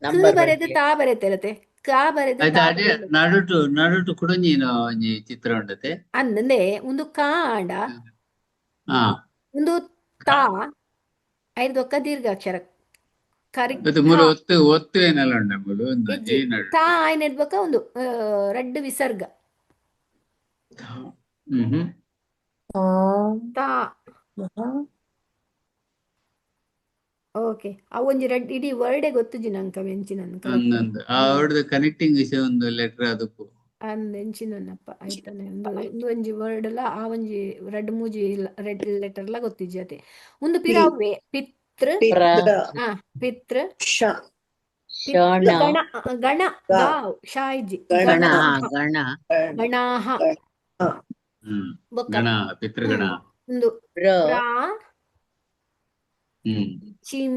ಕ ನಂಬರ್ ಬರೆದು ಬರೆದಲೆ ತಾ ಬರೆತಿರತ್ತೆ ಕ ಬರೆದು ಆಯ್ತು ತಾ ಅದೇ ಬರೆಯಲು ನಡುಟು ಕುಡಂಜಿನ ಒಂಜಿ ಚಿತ್ರ ಉಂಡತೆ ಅಂದಂದೆ ಒಂದು ಕಾಂಡ ಹಾ ಒಂದು ತಾ ಐದು ಒಕ್ಕ ದೀರ್ಘಾಕ್ಷರ ಕರಿ ಮತ್ತೆ ಖ ಮೂಲು ಒತ್ತು ಏನೆಲ್ಲ ಉಂಡ ಮೂಲು ಒಂದಾಜಿ ಇಜ್ಜಿ ತಾ ನಡುಟು ಆಯ್ನ ಇಡ್ಬೇಕ ಒಂದು ರಡ್ಡು ವಿಸರ್ಗ ಹ್ಮ್ ಆ ತಾ ಮಹ ಓಕೆ ಆ ಒಂಜಿ ರಡ್ ಇಡೀ ವರ್ಡೇ ಗೊತ್ತುಜಿ ನಂಕ ವೆಂಚಿನನ್ ಕರೆಕ್ಟ್ ಒಂದೊಂದು ಆ ಅವ್ರದ್ದು ಕನೆಕ್ಟಿಂಗ್ ವಿಷಯ ಒಂದು ಲೆಟರ್ ಅದಕ್ಕೂ ಅಂದ್ ಎಂಚಿನನ್ನಪ್ಪ ಆಯ್ತಾನೆ ಒಂದು ಒಂಜಿ ವರ್ಡ್ ಲ ಆ ಒಂಜಿ ರಡ್ಡು ಮೂಜಿ ರೆಡ್ ಲೆಟರ್ ಲ ಗೊತ್ತಿಜ್ಜಿ ಅತೆ ಒಂದು ಪಿರ ಪಿ ಅವ್ವೆ ಪಿತೃ ಪ್ರ ಪಿತ್ರ ಆ ಪಿತೃ ಶ ಶಣ ಗಣ ಗಣ ಗ ಗಾವ್ ಶಾಯಿಜಿ ಗಣ ಗಣ ಗಣಾಹ ಗಣ ಗಣಾಹ ಹ ಹ್ಮ್ ಬೊಕ್ಕ ಗಣ ಪಿತೃಗಣ ಒಂದು ಪ್ರ ಪ್ರಾ ಹ್ಮ್ ಚಿಂ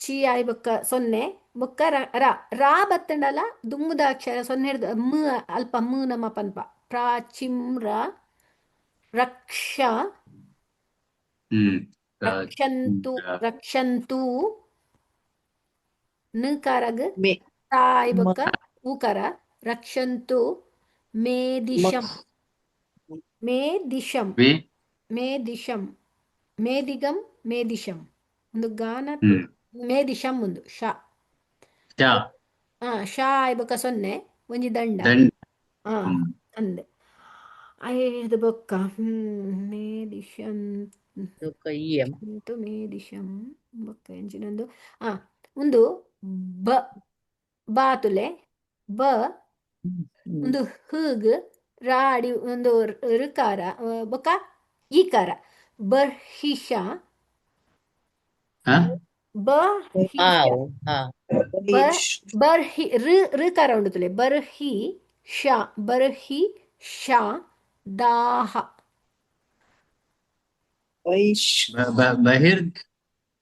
ಚಿ ಆಯ್ ಬೊಕ್ಕ ಸೊನ್ನೆ ಬೊಕ್ಕ ರ ರಾ ಬತ್ತಂಡಲ ದುಂಬುದ ಅಕ್ಷರ ಸೊನ್ನೆ ಹಿಡ್ದು ಮ ಅಲ್ಪ ಮ ನಮ್ಮ ಪನ್ಪ ಪ್ರಾಚಿಂ ರಕ್ಷ ಹ್ಮ್ ರಕ್ಷಂತು ರಕ್ಷಂತು ನಕಾರಗ್ ಮೆ ತಾಯ್ ಮ ಬೊಕ್ಕ ಊಕರ ರಕ್ಷಂತು ಮ ಮೇದಿಶಂ ಮೇದಿಶಂ ಮೇ ಮೇದಿಶಂ ಮೇದಿಗಂ ಮೇದಿಶಂ ಒಂದು ಗಾನ ಹ್ಮ್ ಮೇದಿಶಂ ಒಂದು ಶ ಚ ಶಾ ಆಯ್ಬಕ ಸೊನ್ನೆ ಒಂಜಿ ದಂಡ ದಂಡ ಆ ಹ್ಮ್ ಅಂದೆ ಐದು ಬೊಕ್ಕ ಮೇದಿಶಂ ಕೈಯಂ ಅಂತು ಮೇದಿಶಂ ಬೊಕ್ಕ ಎಂಚಿನೊಂದು ಆ ಒಂದು ಬ ಬಾತುಲೆ ಬ ಒಂದು ಹಗ್ ರಾಡಿ ಒಂದು ಋಕಾರ ಬೊಕ್ಕ ಈಕಾರ ಬರ್ಹಿಷ ಹ ಬರ್ಹಿಷ ಹಾವು ಹಾ ವೈಶ್ ಬರ್ಹಿ ಋಕಾರ ಉಂಡುತ್ತಲೆ ಬರ್ಹಿ ಶ ಬರ್ಹಿ ಶ ದಾಹ ವೈಶ್ ಬಹಿರ್ ಬಹಿರ್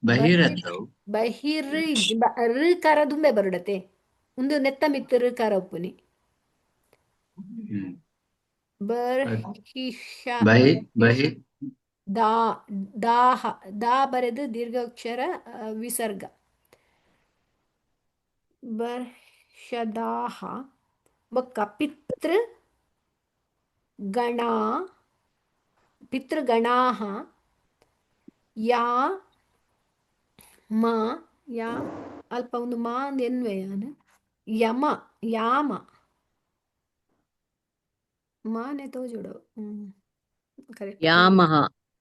ಬಹಿರತ್ತವು ಬಹಿರ್ ಋಕಾರ ದುಂಬೆ ಬರುಡತೆ ಒಂದು ನೆತ್ತ ಮಿತ್ತು ಋಕಾರ ಒಪ್ಪುನಿ ಹ್ಮ್ ಬರ್ಹಿಷ ಬಹಿ ಬರ್ಹಿಷ ಬಹಿ ದಾ ದಾಹ ದಾ ಬರೆದು ದೀರ್ಘಾಕ್ಷರ ವಿಸರ್ಗ ಬರ್ಷದಾಹ ಬೊಕ್ಕ ಗಣ ಪಿತೃಗಣಾಹ ಯಾ ಮ ಯಾ ಅಲ್ಪ ಒಂದು ಮಾ ಅಂದ್ ಎನ್ವೆಯಾನ ಯಮ ಯಾಮ ಮಾನೆ ತೋಜುಡು ಕರೆಕ್ಟ್ ಯಾಮಹ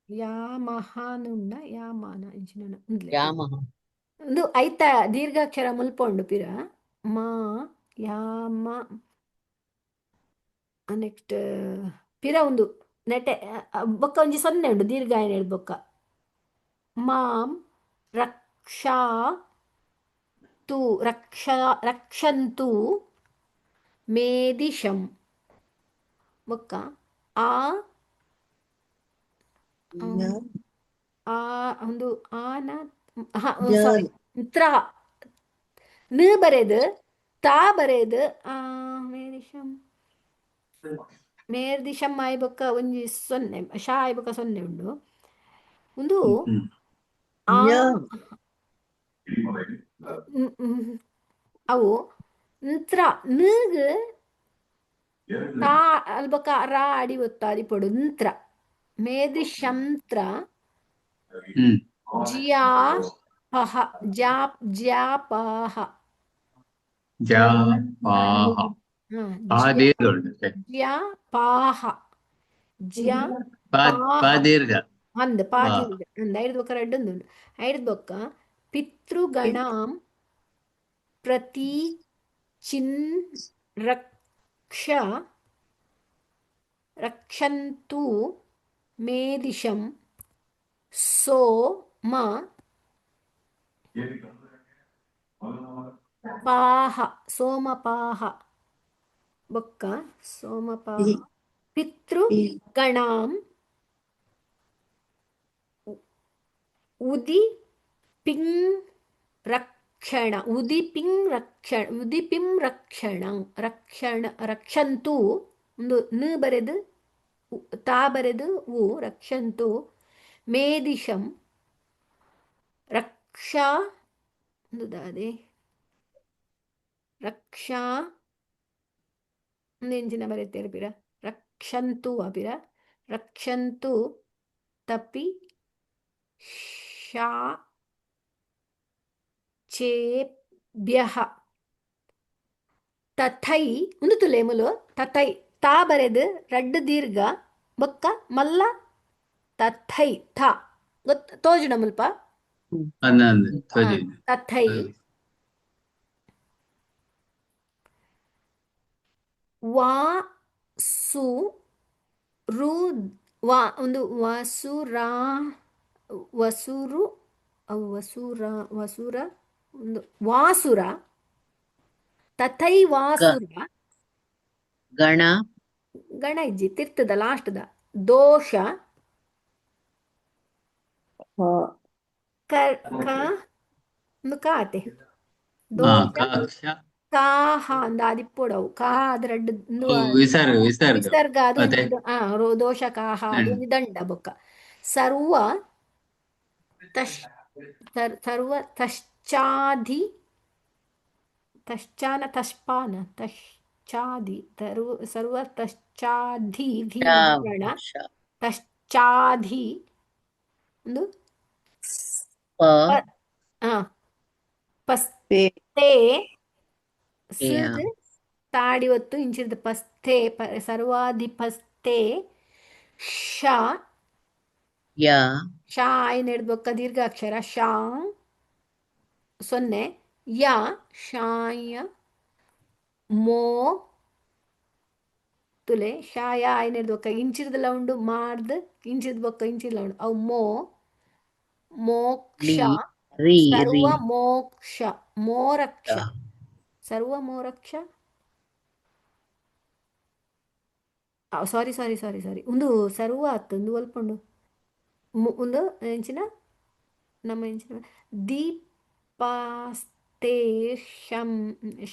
ಯಾಮಹಾನುಂಡ ಯಾಮಾನ ಇಂಚಿನ ಉಂದ್ಲೆ ಯಾಮಹ ಒಂದು ಐತ ದೀರ್ಘಾಕ್ಷರ ಮುಲ್ಪೊಂಡು ಪಿರ ಮಾ ಯಾಮ ನೆಕ್ಸ್ಟ್ ಪಿರ ಒಂದು ನೆಟೆ ಬೊಕ್ಕ ಒಂಜಿ ಸೊನ್ನೆ ಉಂಡು ದೀರ್ಘ ಏನು ಬೊಕ್ಕ ಮಾಂ ರಕ್ಷಾ ತು ರಕ್ಷಾ ರಕ್ಷಂತು ಮೇದಿಶಂ ಬೊಕ್ಕ ಆ ಜ್ಞಾ ಆ ಒಂದು ಆನ ಸಾರಿ ಜ್ಞಾನ ತ್ರ ನ ಬರೆದು ತಾ ಬರೆದು ಮೇದಿಶಂ ಮೇರ್ದಿಶಂ ಆಯ್ಬೊಕ್ಕ ಒಂಜಿ ಸೊನ್ನೆ ಶಾ ಆಯ್ಬೊಕ್ಕ ಸೊನ್ನೆ ಉಂಡು ಒಂದು ಹ್ಮ್ ಆ ಜ್ಞಾನ ಅವು ನ್ತ್ರ ನಗ್ ತಾ ಅಲ್ಬಕ ರಾ ಅಡಿ ಒತ್ತಾದಿ ಪೊಡು ನಂತ್ರ ಮೇದಿಶಂತ್ರ ಹ್ಮ್ ಜಿಯಾ ಪಹ ಜಾ ಜ್ಯಾಪಾಹ ಜಪಾಹ ಜ್ಯಾ ಪಾದೀರ್ಘ ಜ್ಯಾಪಾಹ ಜ್ಯಾ ಪಾದೀರ್ಘ ಅಂದ್ ಪಾ ಪಾದೀರ್ಘ ಅಂದ್ ಐದು ಬೊಕ್ಕ ರೆಡ್ ಉಂದು ಐದು ಬೊಕ್ಕ ಪಿತೃಗಣಾಂ ಪ್ರತಿ ಚಿನ್ ರಕ್ಷ ರಕ್ಷಂತು ಮೇದಿಶಂ ಸೋಮ ಪಾಹ ಸೋಮಪಾಹ ಬೊಕ್ಕ ಸೋಮಪಾಹ ಪಿತೃಗಣಾಂ ಉದಿ ಪಿಂಗ್ ರಕ್ಷಣ ಉದಿಪಿಂ ರಕ್ಷಣ ಉದಿಪಿಂ ರಕ್ಷಣ ರಕ್ಷಣ ರಕ್ಷಂತು ಒಂದು ನ ಬರೆದು ತಾ ಬರೆದು ಉ ರಕ್ಷಂತು ಮೇದಿಶಂ ರಕ್ಷಾ ಒಂದು ದಾದೆ ರಕ್ಷಾ ಒಂದು ಎಂಚಿನ ಬರೀತೇವೆ ಪಿರ ರಕ್ಷಂತು ಅಪಿರ ರಕ್ಷಂತು ತಪಿ ಶಾ ಚೇಭ್ಯಃ ತಥೈ ಒಂದು ತುಲೇಮುಲು ತಥೈ ತಾ ಬರೆದು ರಡ್ಡು ದೀರ್ಘ ಬೊಕ್ಕ ಮಲ್ಲ ತಥೈ ಥ ತೋಜುನ ಮುಲ್ಪ ಅನ್ನಂದು ಹಾ, ತೋಜಿ ತಥೈ ವಾಸು ರು ವಾ ಒಂದು ವಸುರಾ ವಸುರು ವಸುರ ವಸುರ ಒಂದು ವಾಸುರ ತಥೈ ಗ ವಾಸುರ ಗಣ ಗಣ ಇಜ್ಜಿ ತಿರ್ತದ ಲಾಸ್ಟ್ದ ದೋಷ ಕರ್ ಕ ಒಂದು ಕಾತೆ ಹಾ ದೋಷ ಕಕ್ಷ ಕಾಹ ಅಂದ ಆದಿಪ್ಪೊಡವು ಕಾಹ ಅದು ರಡ್ಡು ವಿಸರ್ಗ ವಿಸರ್ಗ ವಿಸರ್ಗ ಅದು ಮತ್ತೆ ಒಂಚಿದು ದೋಷ ಕಾಹ ಅದು ದಂಡ ಒಂದು ದಂಡ ಬೊಕ್ಕ ಸರ್ವ ತಶ್ ಸರ್ವ ತಶ್ಚಾಧಿ ತಶ್ಚಾನ ತಷ್ಪಾನ ತಶ್ಚಾದಿ ಸರ್ವ ತಶ್ಚಾಧಿ ಧೀ ಗಣ ಶ ತಶ್ಚಾಧಿ ಒಂದು ಪ ಪ- ಆ, ಪೇ ಪಸ್ತೆ ಏಯ ಸ್ ತಾಡಿ ಒತ್ತು ಇಂಚಿರ್ದು ಪಸ್ತೆ ಸರ್ವಾಧಿಪಸ್ತೆ ಶ ಯ ಶಾ ಏನು ಹಿಡ್ಬೊಕ್ಕ ದೀರ್ಘಾಕ್ಷರ ಶಾ ಸೊನ್ನೆ ಯ ಶಾಯ ಮೋ ತುಲೆ ಶಾಯ ಏನು ಹಿಡ್ಬೊಕ್ಕ ಇಂಚಿರ್ದಲ್ಲ ಉಂಡು ಮಾರ್ದ್ ಇಂಚಿರ್ದ ಬೊಕ್ಕ ಇಂಚಿರ್ಲ ಉಂಡು ಅವು ಮೋಕ್ಷ ಲಿ ರಿ ಸರ್ವ ರಿ ಮೋಕ್ಷ ಮೋರಕ್ಷ ಯ ಸರ್ವ ಮೋರಕ್ಷ ಸಾರಿ ಒಂದು ಸರ್ವ ಆತು ಒಂದು ಅಲ್ಪ ಉಂಡು ಒಂದು ಎಂಚಿನ ನಮ್ಮ ಎಂಚಿನ ದೀಪಾಸ್ತೆ ಶಂ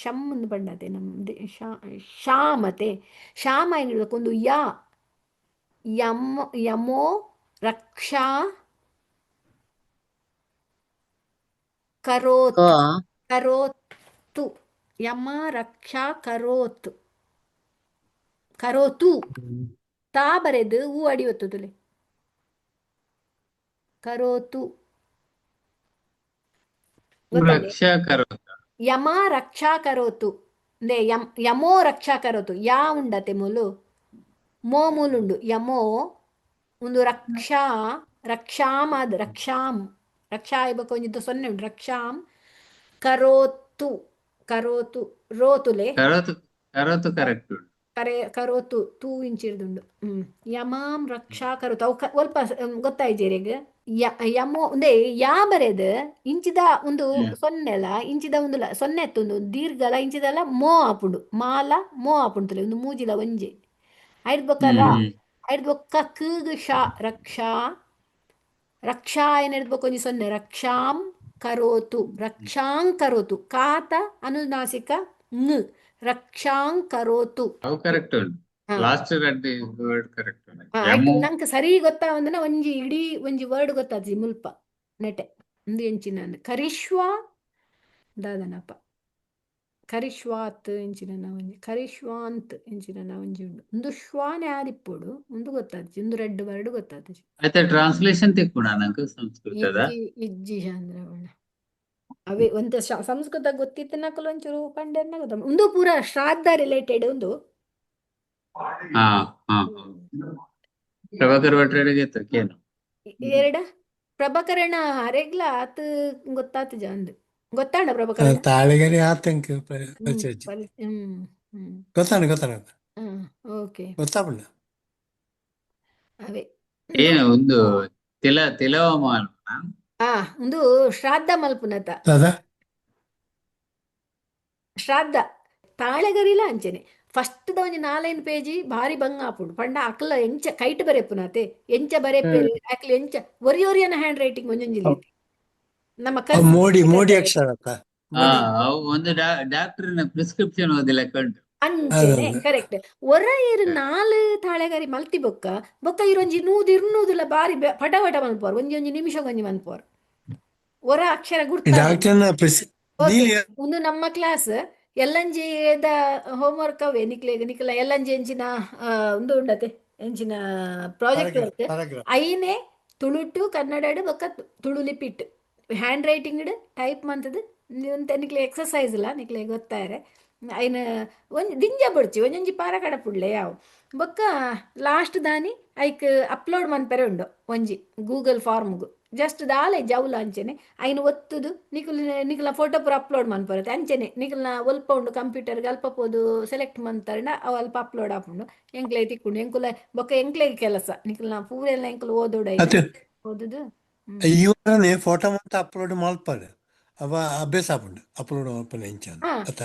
ಶಂ ಒಂದು ಬಣ್ಣತೆ ನಮ್ಮ ಶಾಮತೆ ಶಾಮ ಏನು ಹೇಳ್ಬೇಕು ಒಂದು ಯಮ್ ಯಮೋ ರಕ್ಷಾ ಕ ಕರೋತ್ ಕರೋತು ಯಮ ರಕ್ಷಾ ಕರೋತು ತಾ ಬರೆದು ಹೂ ಅಡಿ ಒತ್ತುದುಲೆ ಕರೋತು ಗೊತ್ತಾಯ್ತು ರಕ್ಷಾ ಕರೋತ ಯಮ ರಕ್ಷಾ ಕರೋತು ನೇ ಯಮೋ ರಕ್ಷಾ ಕರೋತು ಯಾ ಉಂಡತೆ ಮೂಲು ಮೋ ಮೂಲುಂಡು ಯಮೋ ಒಂದು ರಕ್ಷಾಂ ಅದು ರಕ್ಷಾ ಇಬ್ಬಕ್ಕೆ ಒಂಜಿತ್ತು ಸೊನ್ನೆ ಉಂಟು ರಕ್ಷಾಂ ಕರೋತು ಕರೋತು ರೋತುಲೆ ಕರೋತು ಕರೋತು ಕರೆಕ್ಟ್ ಉಂಟು ಕರೋತು ತೂ ಇಂಚಿರ್ದುಂಡು ಯಮಾಂ ರಕ್ಷಾ ಕರೋತು ಅವು ಸ್ವಲ್ಪ ಗೊತ್ತಾಯ್ಜೇರಿಗೆ ಯಮೋ ಒಂದೇ ಯಾ ಬರೆದು ಇಂಚಿದ ಒಂದು ಸೊನ್ನೆ ಅಲ್ಲ ಇಂಚಿದ ಒಂದು ಸೊನ್ನೆ ಎತ್ತೊಂದು ದೀರ್ಘಲ ಇಂಚಿದಲ್ಲ ಮೋ ಆಪುಂಡು ಮಾಲ ಮೋ ಆಪುಂಡುತ್ತಲೆ ಒಂದು ಮೂಜಿಲ ಒಂಜೆ ಐದು ಬೊಕ್ಕ ರಾ ಹ್ಮ್ ಐದು ಬೊಕ್ಕ ಕಗ್ ಶಾ ರಕ್ಷಾ ಏನು ಹಿಡ್ಬೇಕು ಒಂಜಿ ಸೊನ್ನೆ ರಕ್ಷಾಂ ಕರೋತು ಕಾತ ಅನುನಾಸಿಕ ಂಗ್ ರಕ್ಷಾಂ ಕರೋತು ಅವು ಕರೆಕ್ಟ್ ಉಂಟು ಹಾ ಲಾಸ್ಟ್ ರೆಡ್ಡಿ ವರ್ಡ್ ಕರೆಕ್ಟ್ ಉಂಟು ಆಯ್ತು ಯಮು ನಂಗೆ ಸರಿ ಗೊತ್ತಾ ಒಂದನ ಒಂಜಿ ಇಡೀ ಒಂಜಿ ವರ್ಡ್ ಗೊತ್ತಾಜಿ ಮುಲ್ಪ ನೆಟೆ ಒಂದು ಎಂಚಿನ ಕರಿಶ್ವ ದಾದನಪ್ಪ ಕರಿಶ್ವಾತ್ ಎಂಚಿನ ಒಂಜಿ ಕರಿಶ್ವಾಂತ್ ಎಂಚಿನ ಒಂಜಿ ಉಂಡು ಒಂದು ಶ್ವಾನ್ ಯಾರಿಪ್ಪೋಡು ಒಂದು ಗೊತ್ತಾದ್ಜಿ ಒಂದು ರೆಡ್ ವರ್ಡ್ ಗೊತ್ತಾದ್ಜಿ అయితే ట్రాన్స్లేషన్ తిక్కుడా నాకు సంస్కృతದ ಇಜ್ಜಿ ಇಜ್ಜಿ ಚಂದ್ರವಣ ಅವೇ ಒಂದು ಸಂಸ್ಕೃತ ಗೊತ್ತಿತ್ತು ನಕಲು ಒಂಚೂರು ಪಂಡೆರ್ನ ಗೊತ್ತ ಒಂದು ಪೂರ ಶ್ರಾದ್ದ ರಿಲೇಟೆಡ್ ಒಂದು ಹಾ ಹಾ ಪ್ರಭಾಕರ್ ಭಟ್ರಿಗೆ ಕೇನು ಎರಡ ಪ್ರಭಾಕರಣ ಅರೆಗ್ಲ ಆತ್ ಗೊತ್ತಾತು ಅಂದ್ ಗೊತ್ತಾಂಡ ಪ್ರಭಾಕರಣ ತಾಳೆಗರಿ ಆತಂಕ ಹ್ಮ್ ಹ್ಮ್ ಹ್ಮ್ ಗೊತ್ತಾನ ಓಕೆ ಗೊತ್ತಾಪುಂಡ ಅವೇ ಏನು ಒಂದು ತಿಲವ ಮಾಲ್ಪನ ಒಂದು ಶ್ರಾದ್ದ ಮಲ್ಪುನತ ದಾದಾ ಶ್ರಾದ್ದ ತಾಳೆಗರಿಲ ಅಂಚೆನೆ ಫಸ್ಟ್ ಒಂಜಿ 4 ಪೇಜಿ ಭಾರಿ ಬಂಗ ಆಪುಂಡು ಪಂಡ ಅಕ್ಲ ಎಂಚ ಕೈಟ್ ಬರೆಪುನತೆ ಎಂಚ ಬರೆಪೇರು ಅಕ್ಲ ಎಂಚ ಒರಿಯೊರಿಯನ ಹ್ಯಾಂಡ್ ರೈಟಿಂಗ್ ಒಂಜೊಂಜಿ ನಮ್ಮ ಮೋಡಿ ಅಕ್ಷರ ಆ ಅವು ಒಂದು ಡಾಕ್ಟರ್ನ ಪ್ರಿಸ್ಕ್ರಿಪ್ಷನ್ ಓದಿಲ್ಲ ಕಂಡು ಅಂಚೆನೆ ಕರೆಕ್ಟ್ ಒರ ಇರು 4 ತಾಳೆಗರಿ ಮಲ್ತಿ ಬೊಕ್ಕ ಇರೊಂಜಿ ಇರ್ನೂದುಲ ಬಾರಿ ಪಟ ಪಟ ಮಲ್ಪೋರ್ ಒಂಜಿ ನಿಮಿಷ ಒಂಜಿ ಮಲ್ಪೋರ್ ಒರ ಅಕ್ಷರ ಗುರ್ತ ಒಂದು ನಮ್ಮ ಕ್ಲಾಸ್ ಎಲ್ಲಂಜಿ ಹೋಮ್ವರ್ಕ್ ಅವೇ ನಿಕ್ಲ ಎಲ್ಲಂಜಿ ಎಂಚಿನ ಒಂದು ಉಂಡತೆ ಎಂಚಿನ ಪ್ರಾಜೆಕ್ಟ್ ವರ್ಕ್ ಐನೆ ತುಳುಟು ಕನ್ನಡ ಬೊಕ್ಕ ತುಳು ಲಿಪಿಟ್ ಹ್ಯಾಂಡ್ ರೈಟಿಂಗ್ ಟೈಪ್ ಮಂತದ್ ನಿಕ್ಲೆ ಎಕ್ಸಸೈಸ್ ಇಲ್ಲ ನಿಕ್ಲೆ ಗೊತ್ತಾಯರೆ ಐನ ಒಂಜಿ ದಿಂಜ ಬಡ್ಚಿ ಒಂಜೊಂಜಿ ಪಾರ ಕಡಪುಡ್ಲೆ ಯಾವು ಬೊಕ್ಕ ಲಾಸ್ಟ್ ದಾನಿ ಐಕ್ ಅಪ್ಲೋಡ್ ಮನ್ಪೆರೆ ಉಂಡು ಒಂಜಿ ಗೂಗಲ್ ಫಾರ್ಮ್ಗು ಜಸ್ಟ್ ದಾಲೆ ಜೌಲ ಅಂಚೆನೆ ಐನ ಒತ್ತುದು ನಿಕುಲ ಫೋಟೋ ಪೂರ ಅಪ್ಲೋಡ್ ಮನ್ಪರತ್ತೆ ಅಂಚೆನೆ ನಿಕಲ್ನ ಒಲ್ಪ ಉಂಡು ಕಂಪ್ಯೂಟರ್ಗೆ ಅಲ್ಪ ಪೋದು ಸೆಲೆಕ್ಟ್ ಮಂತರ್ನ ಅವು ಅಲ್ಪ ಅಪ್ಲೋಡ್ ಆಪುಂಡು ಎಂಕ್ಲೆ ತಿಕ್ಕುಂಡು ಎಂಕುಲ ಬೊಕ್ಕ ಎಂಕ್ಲೆಗ್ ಕೆಲಸ ನಿಕಲ್ನ ಪೂರೆಲ್ಲ ಎಂಕುಲು ಓದೋಡ ಓದುದು ಇವರೇ ಫೋಟೋ ಮಾತ್ರ ಅಪ್ಲೋಡ್ ಮಲ್ಪಾರೆ ಅವ ಅಭ್ಯಾಸ ಆಪುಂಡು ಅಪ್ಲೋಡ್ ಮಲ್ಪನೆ ಇಂಚಾನ ಅತ್ತ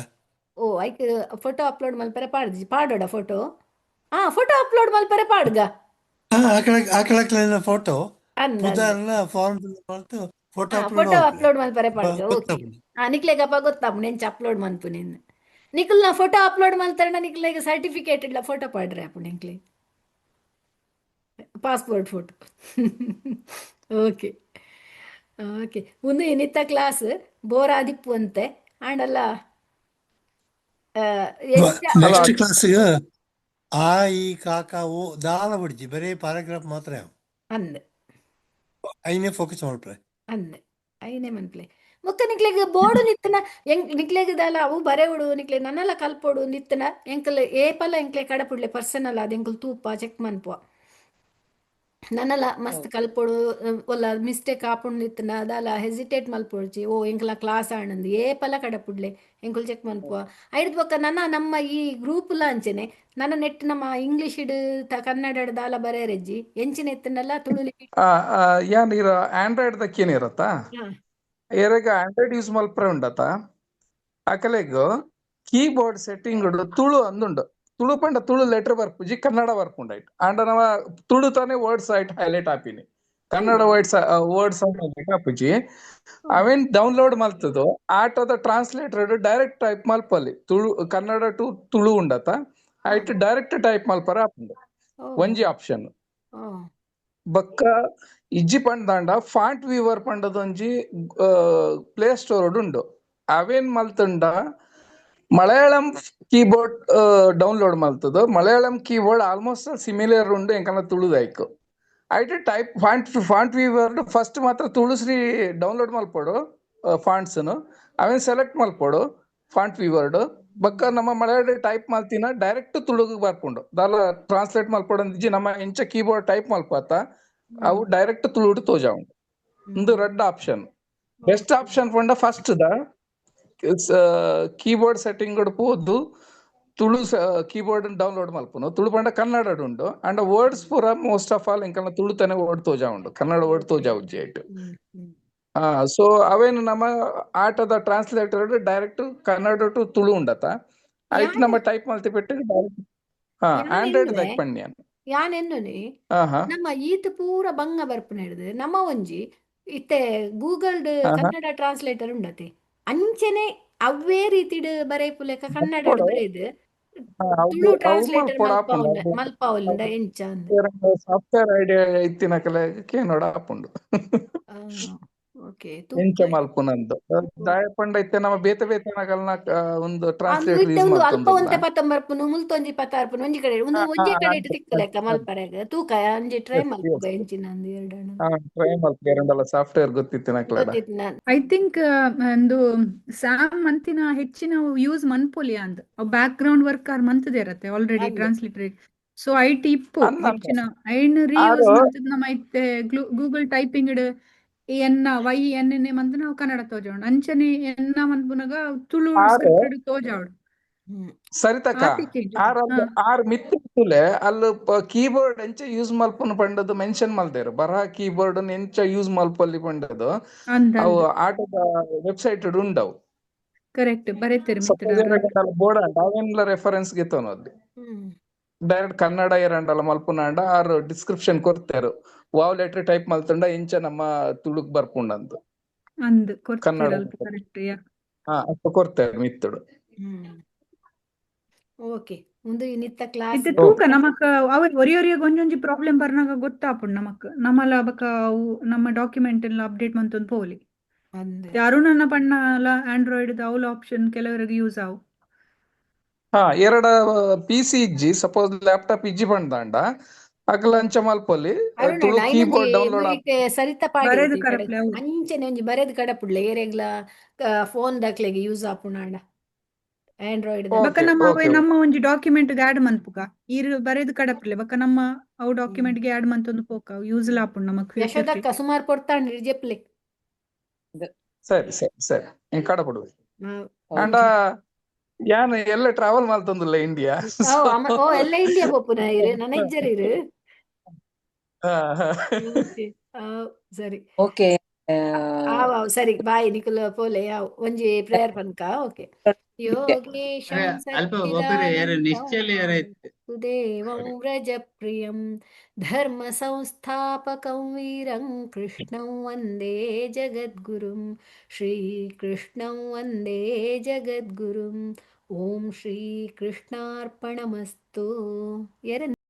ಓ ಐಕ್ ಫೋಟೋ ಅಪ್ಲೋಡ್ ಮಲ್ಪರೆ ಪಾಡೋಡ ಫೋಟೋ ಫೋಟೋ ಅಪ್ಲೋಡ್ ಮಲ್ಪರೆ ಪಾಡ್ಗ ಆಕಳ ಫೋಟೋ ಅಂದ ಫಾರ್ಮ್ ಫೋಟೋ ಫೋಟೋ ಅಪ್ಲೋಡ್ ಮಲ್ಪರೆ ಪಾಡ್ಗ ಓಕೆ ನಿಕ್ಲೆಗಪ್ಪ ಗೊತ್ತಾಪುಂಡು ಎಂಚ ಅಪ್ಲೋಡ್ ಮನ್ಪುನಿಂದ ನಿಕಲ್ನ ಫೋಟೋ ಅಪ್ಲೋಡ್ ಮಲ್ತಾರಣ ನಿಕ್ಲೆಗ್ ಸರ್ಟಿಫಿಕೇಟ್ ಇಡ್ಲ ಫೋಟೋ ಪಾಡ್ರೆ ಆಪುಂಡು ಎಂಕ್ಲೆ ಪಾಸ್ಪೋರ್ಟ್ ಫೋಟೋ ಓಕೆ ಓಕೆ ಒಂದು ಇನ್ನಿತ್ತ ಕ್ಲಾಸ್ ಬೋರ್ ಆದಿಪ್ಪು ಅಂತೆ ಆಂಡಲ್ಲ ನೆಕ್ಸ್ಟ್ ಕ್ಲಾಸ್ಗೆ ಆ ಈ ಕಾಕ ಓ ದಾಲ ಬಿಡ್ಜಿ ಬರೀ ಪ್ಯಾರಾಗ್ರಾಫ್ ಮಾತ್ರ ಅಂದೆ ಐನೇ ಫೋಕಸ್ ಮಾಡ್ರೆ ಅಂದೆ ಐನೇ ಮನ್ಪ್ಲೆ ಮುಕ್ಕ ನಿಕ್ಲೆಗ್ ಬೋರ್ಡು ನಿತ್ತನ ನಿಕ್ಲೆಗ್ ದಾಲ ಅವು ಬರೆ ಉಡು ನಿಕ್ಲೆ ನನ್ನೆಲ್ಲ ಕಲ್ಪೋಡು ನಿತ್ತನ ಎಂಕಲ್ ಏಪಲ ಎಂಕ್ಲೆ ಕಡಪುಡ್ಲೆ ಪರ್ಸನಲ್ ಅದ ಎಂಕಲ್ ತೂಪ ಚೆಕ್ ಮನ್ಪುವ ನನ್ನಲ್ಲ ಮಸ್ತ್ ಕಲ್ಪೋಡು ಒಲ್ಲ ಮಿಸ್ಟೇಕ್ ಆಪುಂಡು ನಿತ್ತನ ದಾಲ ಹೆಸಿಟೇಟ್ ಮಲ್ಪೊಡ್ಚಿ ಓ ಎಂಕಲ ಕ್ಲಾಸ್ ಆನಂದು ಏಪಲ ಕಡಪುಡ್ಲೆ ಎಂಕುಲ್ ಚೆಕ್ ಮನ್ಪುವ ಐಡ್ ಬೊಕ್ಕ ನಮ್ಮ ಈ ಗ್ರೂಪ್ಲ ಅಂಚೆನೆ ನನ್ನ ನೆಟ್ ನಮ್ಮ ಇಂಗ್ಲಿಷ್ ಕನ್ನಡ ದಾಲ ಬರೆರೆಜ್ಜಿ ಎಂಚಿನ ಎತ್ತನೆಲ್ಲ ತುಳುಲಿ ಯಾನ್ ಇರ ಆಂಡ್ರಾಯ್ಡ್ ದಕ್ಕೇನ್ ಇರತ್ತಾ ಏರೆಗ ಆಂಡ್ರಾಯ್ಡ್ ಯೂಸ್ ಮಲ್ಪರೆ ಉಂಡತ ಅಕಲೆಗ್ ಕೀಬೋರ್ಡ್ ಸೆಟ್ಟಿಂಗ್ ತುಳು ಅಂದುಂಡು ತುಳು ಪಂಡ ತುಳು ಲೆಟರ್ ಬರ್ಪುಜಿ ಕನ್ನಡ ಬರ್ಪುಂಡಾಯ್ತು ಆಂಡ ನವ ತುಳು ತಾನೆ ವರ್ಡ್ಸ್ ಆಯ್ತು ಹೈಲೈಟ್ ಆಪಿನಿ ಕನ್ನಡ ವರ್ಡ್ಸ್ ಹೈಲೈಟ್ ಆಪುಜಿ ಅವೇನ್ ಡೌನ್ಲೋಡ್ ಮಲ್ತದು ಆಟದ ಟ್ರಾನ್ಸ್ಲೇಟರ್ ಡೈರೆಕ್ಟ್ ಟೈಪ್ ಮಲ್ಪಲ್ಲಿ ತುಳು ಕನ್ನಡ ಟು ತುಳು ಉಂಡತ ಆಯ್ತು ಡೈರೆಕ್ಟ್ ಟೈಪ್ ಮಲ್ಪರ ಆಪುಂಡು ಒಂಜಿ ಆಪ್ಷನ್ ಬೊಕ್ಕ ಇಜ್ಜಿ ಪಂಡ ಫಾಂಟ್ ವೀವರ್ ಪಂಡದೊಂಜಿ ಪ್ಲೇ ಸ್ಟೋರ್ ಉಂಡು ಅವೇನ್ ಮಲ್ತುಂಡ ಮಲಯಾಳಂ ಕೀಬೋರ್ಡ್ ಡೌನ್ಲೋಡ್ ಮಲ್ತದು ಮಲಯಾಳಂ ಕೀಬೋರ್ಡ್ ಆಲ್ಮೋಸ್ಟ್ ಸಿಮಿಲರ್ ಉಂಡು ಎಂಕನ ತುಳುದಾಯ್ಕು ಐಟು ಟೈಪ್ ಫಾಂಟ್ ವೀವರ್ ಫಸ್ಟ್ ಮಾತ್ರ ತುಳುಶ್ರೀ ಡೌನ್ಲೋಡ್ ಮಲ್ಪೋಡು ಫಾಂಟ್ಸ್ನು ಅವೇನ್ ಸೆಲೆಕ್ಟ್ ಮಲ್ಪೋಡು ಫಾಂಟ್ ವೀವರ್ಡ್ ಬೊಕ್ಕ ನಮ್ಮ ಮಲಯಾಳ ಟೈಪ್ ಮಲ್ತಿನ ಡೈರೆಕ್ಟ್ ತುಳುಗ್ ಬರ್ಪುಂಡು ದಾಲ ಟ್ರಾನ್ಸ್ಲೇಟ್ ಮಲ್ಪೋಡು ಅಂದಿಜ್ಜಿ ನಮ್ಮ ಎಂಚ ಕೀಬೋರ್ಡ್ ಟೈಪ್ ಮಲ್ಪತ್ತ ಅವು ಡೈರೆಕ್ಟ್ ತುಳುಡು ತೋಜಾ ಉಂಡು ಒಂದು ರೆಡ್ ಆಪ್ಷನ್ ಬೆಸ್ಟ್ ಆಪ್ಷನ್ ಪಂಡ ಫಸ್ಟ್ ದ ಕೀಬೋರ್ಡ್ ಸೆಟ್ಟಿಂಗ್ ಪೋದು ತುಳು ಕೀಬೋರ್ಡ್ ಡೌನ್ಲೋಡ್ ಮಲ್ಪುನು ತುಳು ಪಂಡ ಕನ್ನಡ ಉಂಡು ಅಂಡ್ ವರ್ಡ್ಸ್ ಪೂರ ಮೋಸ್ಟ್ ಆಫ್ ಆಲ್ ಎಂಕಲ್ನ ತುಳುತನೆ ವರ್ಡ್ ತೋಜಾ ಉಂಡು ಕನ್ನಡ ವರ್ಡ್ ತೋಜಾ ಉಜ್ಜಿ ಆಯ್ತು ಸೊ ಅವೇನು ನಮ್ಮ ಆಟದ translator direct Kannada to Tulu ಉಂಡತ ಆಯ್ತು ನಮ್ಮ ಟೈಪ್ ಮಲ್ತಿ ಪೆಟ್ಟು ಡೈರೆಕ್ಟ್ ಆಂಡ್ರಾಯ್ಡ್ ದಕ್ ಪಣ್ಯ ಯಾನೆನ್ನುನಿ ನಮ್ಮ ಈತ್ ಪೂರ ಬಂಗ ಬರ್ಪುನ ಹಿಡಿದು ನಮ್ಮ ಒಂಜಿ ಇತ್ತೆ ಗೂಗಲ್ ಕನ್ನಡ ಟ್ರಾನ್ಸ್ಲೇಟರ್ ಉಂಡತೆ ಅಂಚೆನೆ ಅವೇ ರೀತಿಡ್ ಬರೆಪುಲೆಕ ಕನ್ನಡ ಬರೆದು ತುಳು ಟ್ರಾನ್ಸ್ಲೇಟರ್ ಮಲ್ಪ ಉಂಡ ಎಂಚ ಸಾಫ್ಟ್ವೇರ್ ಐಡಿಯಾ ಇತ್ತಿನ ಕಲೆ ಕೇನೋಡ ಆಪುಂಡು ಓಕೆ ಎಂಚ ತೂಕ ಮಲ್ಪುನಂದು ದಾಯ ಪಂಡ ಇತ್ತೆ ನಮ್ಮ ಬೇತೆ ಬೇತೆನಗಲ್ನ ಒಂದು ಅಂದು ಟ್ರಾನ್ಸ್ಲೇಟರ್ ಇತ್ತೆ ಯೂಸ್ ಒಂದು ಅಲ್ಪ ಮಾಡ್ತೊಂದುಲ್ಲ. ಒಂತೆ ಪತ್ತೊಂಬರ್ಪುನು ಮುಲ್ತೊಂಜಿ ಪತ್ತಾರ್ಪುನು ಒಂಜಿ ಕಡೆ ಒಂದು ಒಂಜೇ ಕಡೆ ಇಟ್ಟು ತಿಕ್ಕಲೆಕ್ಕ ಮಲ್ಪರೆಗ ತೂಕ ಅಂಜಿ ಟ್ರೈ ಮಲ್ಪುಗ ಎಂಚಿನ ಅಂದು ಎರಡಣ್ಣ ಟ್ರೈ ಮಲ್ಪೆ ಎರಡಲ್ಲ ಸಾಫ್ಟ್ವೇರ್ ಗೊತ್ತಿತ್ತು ನಕ್ಲಡ. ಗೊತ್ತಿತ್ತು ನಾನು ಐ ಥಿಂಕ್ ಒಂದು ಸ್ಯಾಮ್ ಮಂತಿನ ಹೆಚ್ಚಿನ ಯೂಸ್ ಮನ್ಪೊಲಿ ಅಂದ್ ಬ್ಯಾಕ್ ಗ್ರೌಂಡ್ ವರ್ಕ್ ಆರ್ ಮಂತದೇ ಇರತ್ತೆ ಆಲ್ರೆಡಿ ಅಂದು ಟ್ರಾನ್ಸ್ಲಿಟರ್. ಸೊ ಐಟಿ ಇಪ್ಪು ಅಂದ ಹೆಚ್ಚಿನ ಐನ್ ರೀಯೂಸ್ ಆರು ಮಂತದ್ ನಮ್ಮ ಐತೆ ಗೂಗಲ್ ಟೈಪಿಂಗ್ ಇಡ್ ಎನ್ನ ವೈ ಎನ್ನೆ ಮಂತ್ ನಾವು ಕನ್ನಡ ತೋಜಾವಡ್ ಅಂಚನೆ ಎನ್ನ ಮನ್ಪುನಗ ತುಳು ಆರು ಸ್ಕ್ರಿಪ್ಟೆಡ್ ತೋಜಾವಡ್ ಹ್ಮ್ ಸರಿತಕ್ಕ ಆತಿಕೆ ಆರ್ ಹಾ ಆರ್ ಮಿತ್ತುಲೆ ಅಲ್ಲಿ ಕೀಬೋರ್ಡ್ ಎಂಚ ಯೂಸ್ ಮಲ್ಪುನ ಪಂಡದು ಮೆನ್ಷನ್ ಮಲ್ದೇರು ಬರಹ ಕೀಬೋರ್ಡ್ ಎಂಚ ಯೂಸ್ ಮಲ್ಪಲ್ಲಿ ಪಂಡದು ಅಂದ್ ಅವು ಅಂದ್ ಆಟದ ವೆಬ್ಸೈಟ್ ಉಂಡವು. ಕರೆಕ್ಟ್ ಬರೆತೆರ್ ಸಪೋಸ್ ಮಿತ್ತುಡು ಏನಾಗಂಟಲ್ಲ ಬೋರ್ಡ್ ಅಂಡ ಅವೆನ್ಲ ರೆಫರೆನ್ಸ್ ಗೆತ್ತೋನು ಅಲ್ಲಿ ಹ್ಮ್ ಡೈರೆಕ್ಟ್ ಕನ್ನಡ ಏರಂಡಲ್ಲ ಮಲ್ಪುನಾಂಡ ಆರ್ ಡಿಸ್ಕ್ರಿಪ್ಷನ್ ಕೊಡ್ತಾರು ವಾವ್ ಲೆಟರ್ ಟೈಪ್ ಮಲ್ತಂಡ ಇಂಚ ನಮ್ಮ ತುಳುಕ್ ಬರ್ಪುಂಡಂತ ಅಂದ್ ಕೊರ್ತೆರ್ ಕನ್ನಡ ಅಲ್ಪ ಕರೆಕ್ಟ್ ಯಾ ಅಷ್ಟು ಕೊಡ್ತಾರೆ ಮಿತ್ತುಡು. ಹ್ಮ್ ಓಕೆ ಒಂದು ನಿತ್ತ ಕ್ಲಾಸ್ ಇತ್ತೆ ತೂಕ ನಮಕ್ ಅವ್ರ ಒರಿಯೊರಿಯ ಒಂಜೊಂಜಿ ಪ್ರಾಬ್ಲಮ್ ಬರ್ನಾಗ ಗೊತ್ತಾಪುಂಡು ನಮಕ್ ನಮ್ಮಲ ಬಕ ಅವು ನಮ್ಮ ಡಾಕ್ಯುಮೆಂಟ್ ಎಲ್ಲ ಅಪ್ಡೇಟ್ ಮಂತೊಂದು ಪೋಲಿ ಅಂದೆ ಅರುಣನ ಪಣ್ಣಲ ಆಂಡ್ರಾಯ್ಡ್ ಅವಲ ಆಪ್ಷನ್ ಕೆಲವರಿಗೆ ಯೂಸ್ ಆವು. ಎರಡ ಪಿಸಿ ಇಜ್ಜಿ ಸಪೋಸ್ ಲ್ಯಾಪ್ಟಾಪ್ ಇಜ್ಜಿ ಪಂಡ್ದಾಂಡ ಅಕಲ ಅಂಚ ಮಲ್ಪೊಲಿ ಅರುಣಣ್ಣ ತುಳು ಐನೊಂಜಿ ಕೀಬೋರ್ಡ್ ಡೌನ್ಲೋಡ್ ಮುಯಿಟ್ ಸರಿತ ಬರೆದು ಪಾಡಿರ್ತಿ ಕಡೆ ಕರಪ್ಲೆ ಅವು ಅಂಚನೆ ಒಂಜಿ ಬರೆದು ಕಡಪುಡ್ಲೆ ಏರೆಗ್ಲ ಫೋನ್ ದಕ್ಲೆಗೆ ಯೂಸ್ ಆಪುನಾಂಡ ಆಂಡ್ರಾಯ್ಡ್ ಬಕ ಓಕೆ ನಮ್ಮ ಓಕೆ ನಮ್ಮ ಒಂಜಿ ಡಾಕ್ಯುಮೆಂಟ್ ಗೆ ಆಡ್ ಮನ್ಪುಗ ಇರ್ ಬರೆದು ಕಡಪ್ಲೆ ಬಕ ನಮ್ಮ ಅವು ಡಾಕ್ಯುಮೆಂಟ್ ಗೆ ಆಡ್ ಮಂತೊಂದು ಪೋಕ ಯೂಸ್ ಲಾಪುಂಡು ನಮಕ್ ಫ್ಯೂಚರ್ ಯಶೋದಕ್ಕ ಸುಮಾರು ಕೊಡ್ತಾಂಡ್ರಿ ಜೆಪ್ಲೆ ಸರಿ ಸರಿ ಸರಿ ಹಿಂಗ್ ಕಡಪಡು ಅಂಡ ಓಕೆ ಯಾನ್ ಎಲ್ಲ ಟ್ರಾವೆಲ್ ಮಲ್ತೊಂದುಲ್ಲ ಇಂಡಿಯಾ ಓ ಓ ಎಲ್ಲ ಇಂಡಿಯಾ ಪೋಪುನ ಇರು ನನ್ನ ಇಜ್ಜರಿರು ಓಕೆ ಸರಿ ಓಕೆ ಆವ್ ಸರಿ ಬಾಯ್ ನಿಕುಲು ಪೋಲೆ ಯಾವ್ ಒಂಜಿ ಪ್ರೇಯರ್ ಪನ್ಕ ಓಕೆ ಯೋಗೇಶಂ ಅಲ್ಪ ಒಬ್ಬರು ಯಾರು ಸಚ್ಚಿದಾನಂದಂ ನಿಶ್ಚಲ ಯಾರಾಯ್ತು ವಾಸುದೇವಂ ವ್ರಜಪ್ರಿಯಂ ಧರ್ಮ ಸಂಸ್ಥಾಪಕಂ ವೀರಂ ಕೃಷ್ಣಂ ವಂದೇ ಜಗದ್ಗುರುಂ ಶ್ರೀಕೃಷ್ಣಂ ವಂದೇ ಜಗದ್ಗುರುಂ ಓಂ ಶ್ರೀ ಕೃಷ್ಣಾರ್ಪಣಮಸ್ತು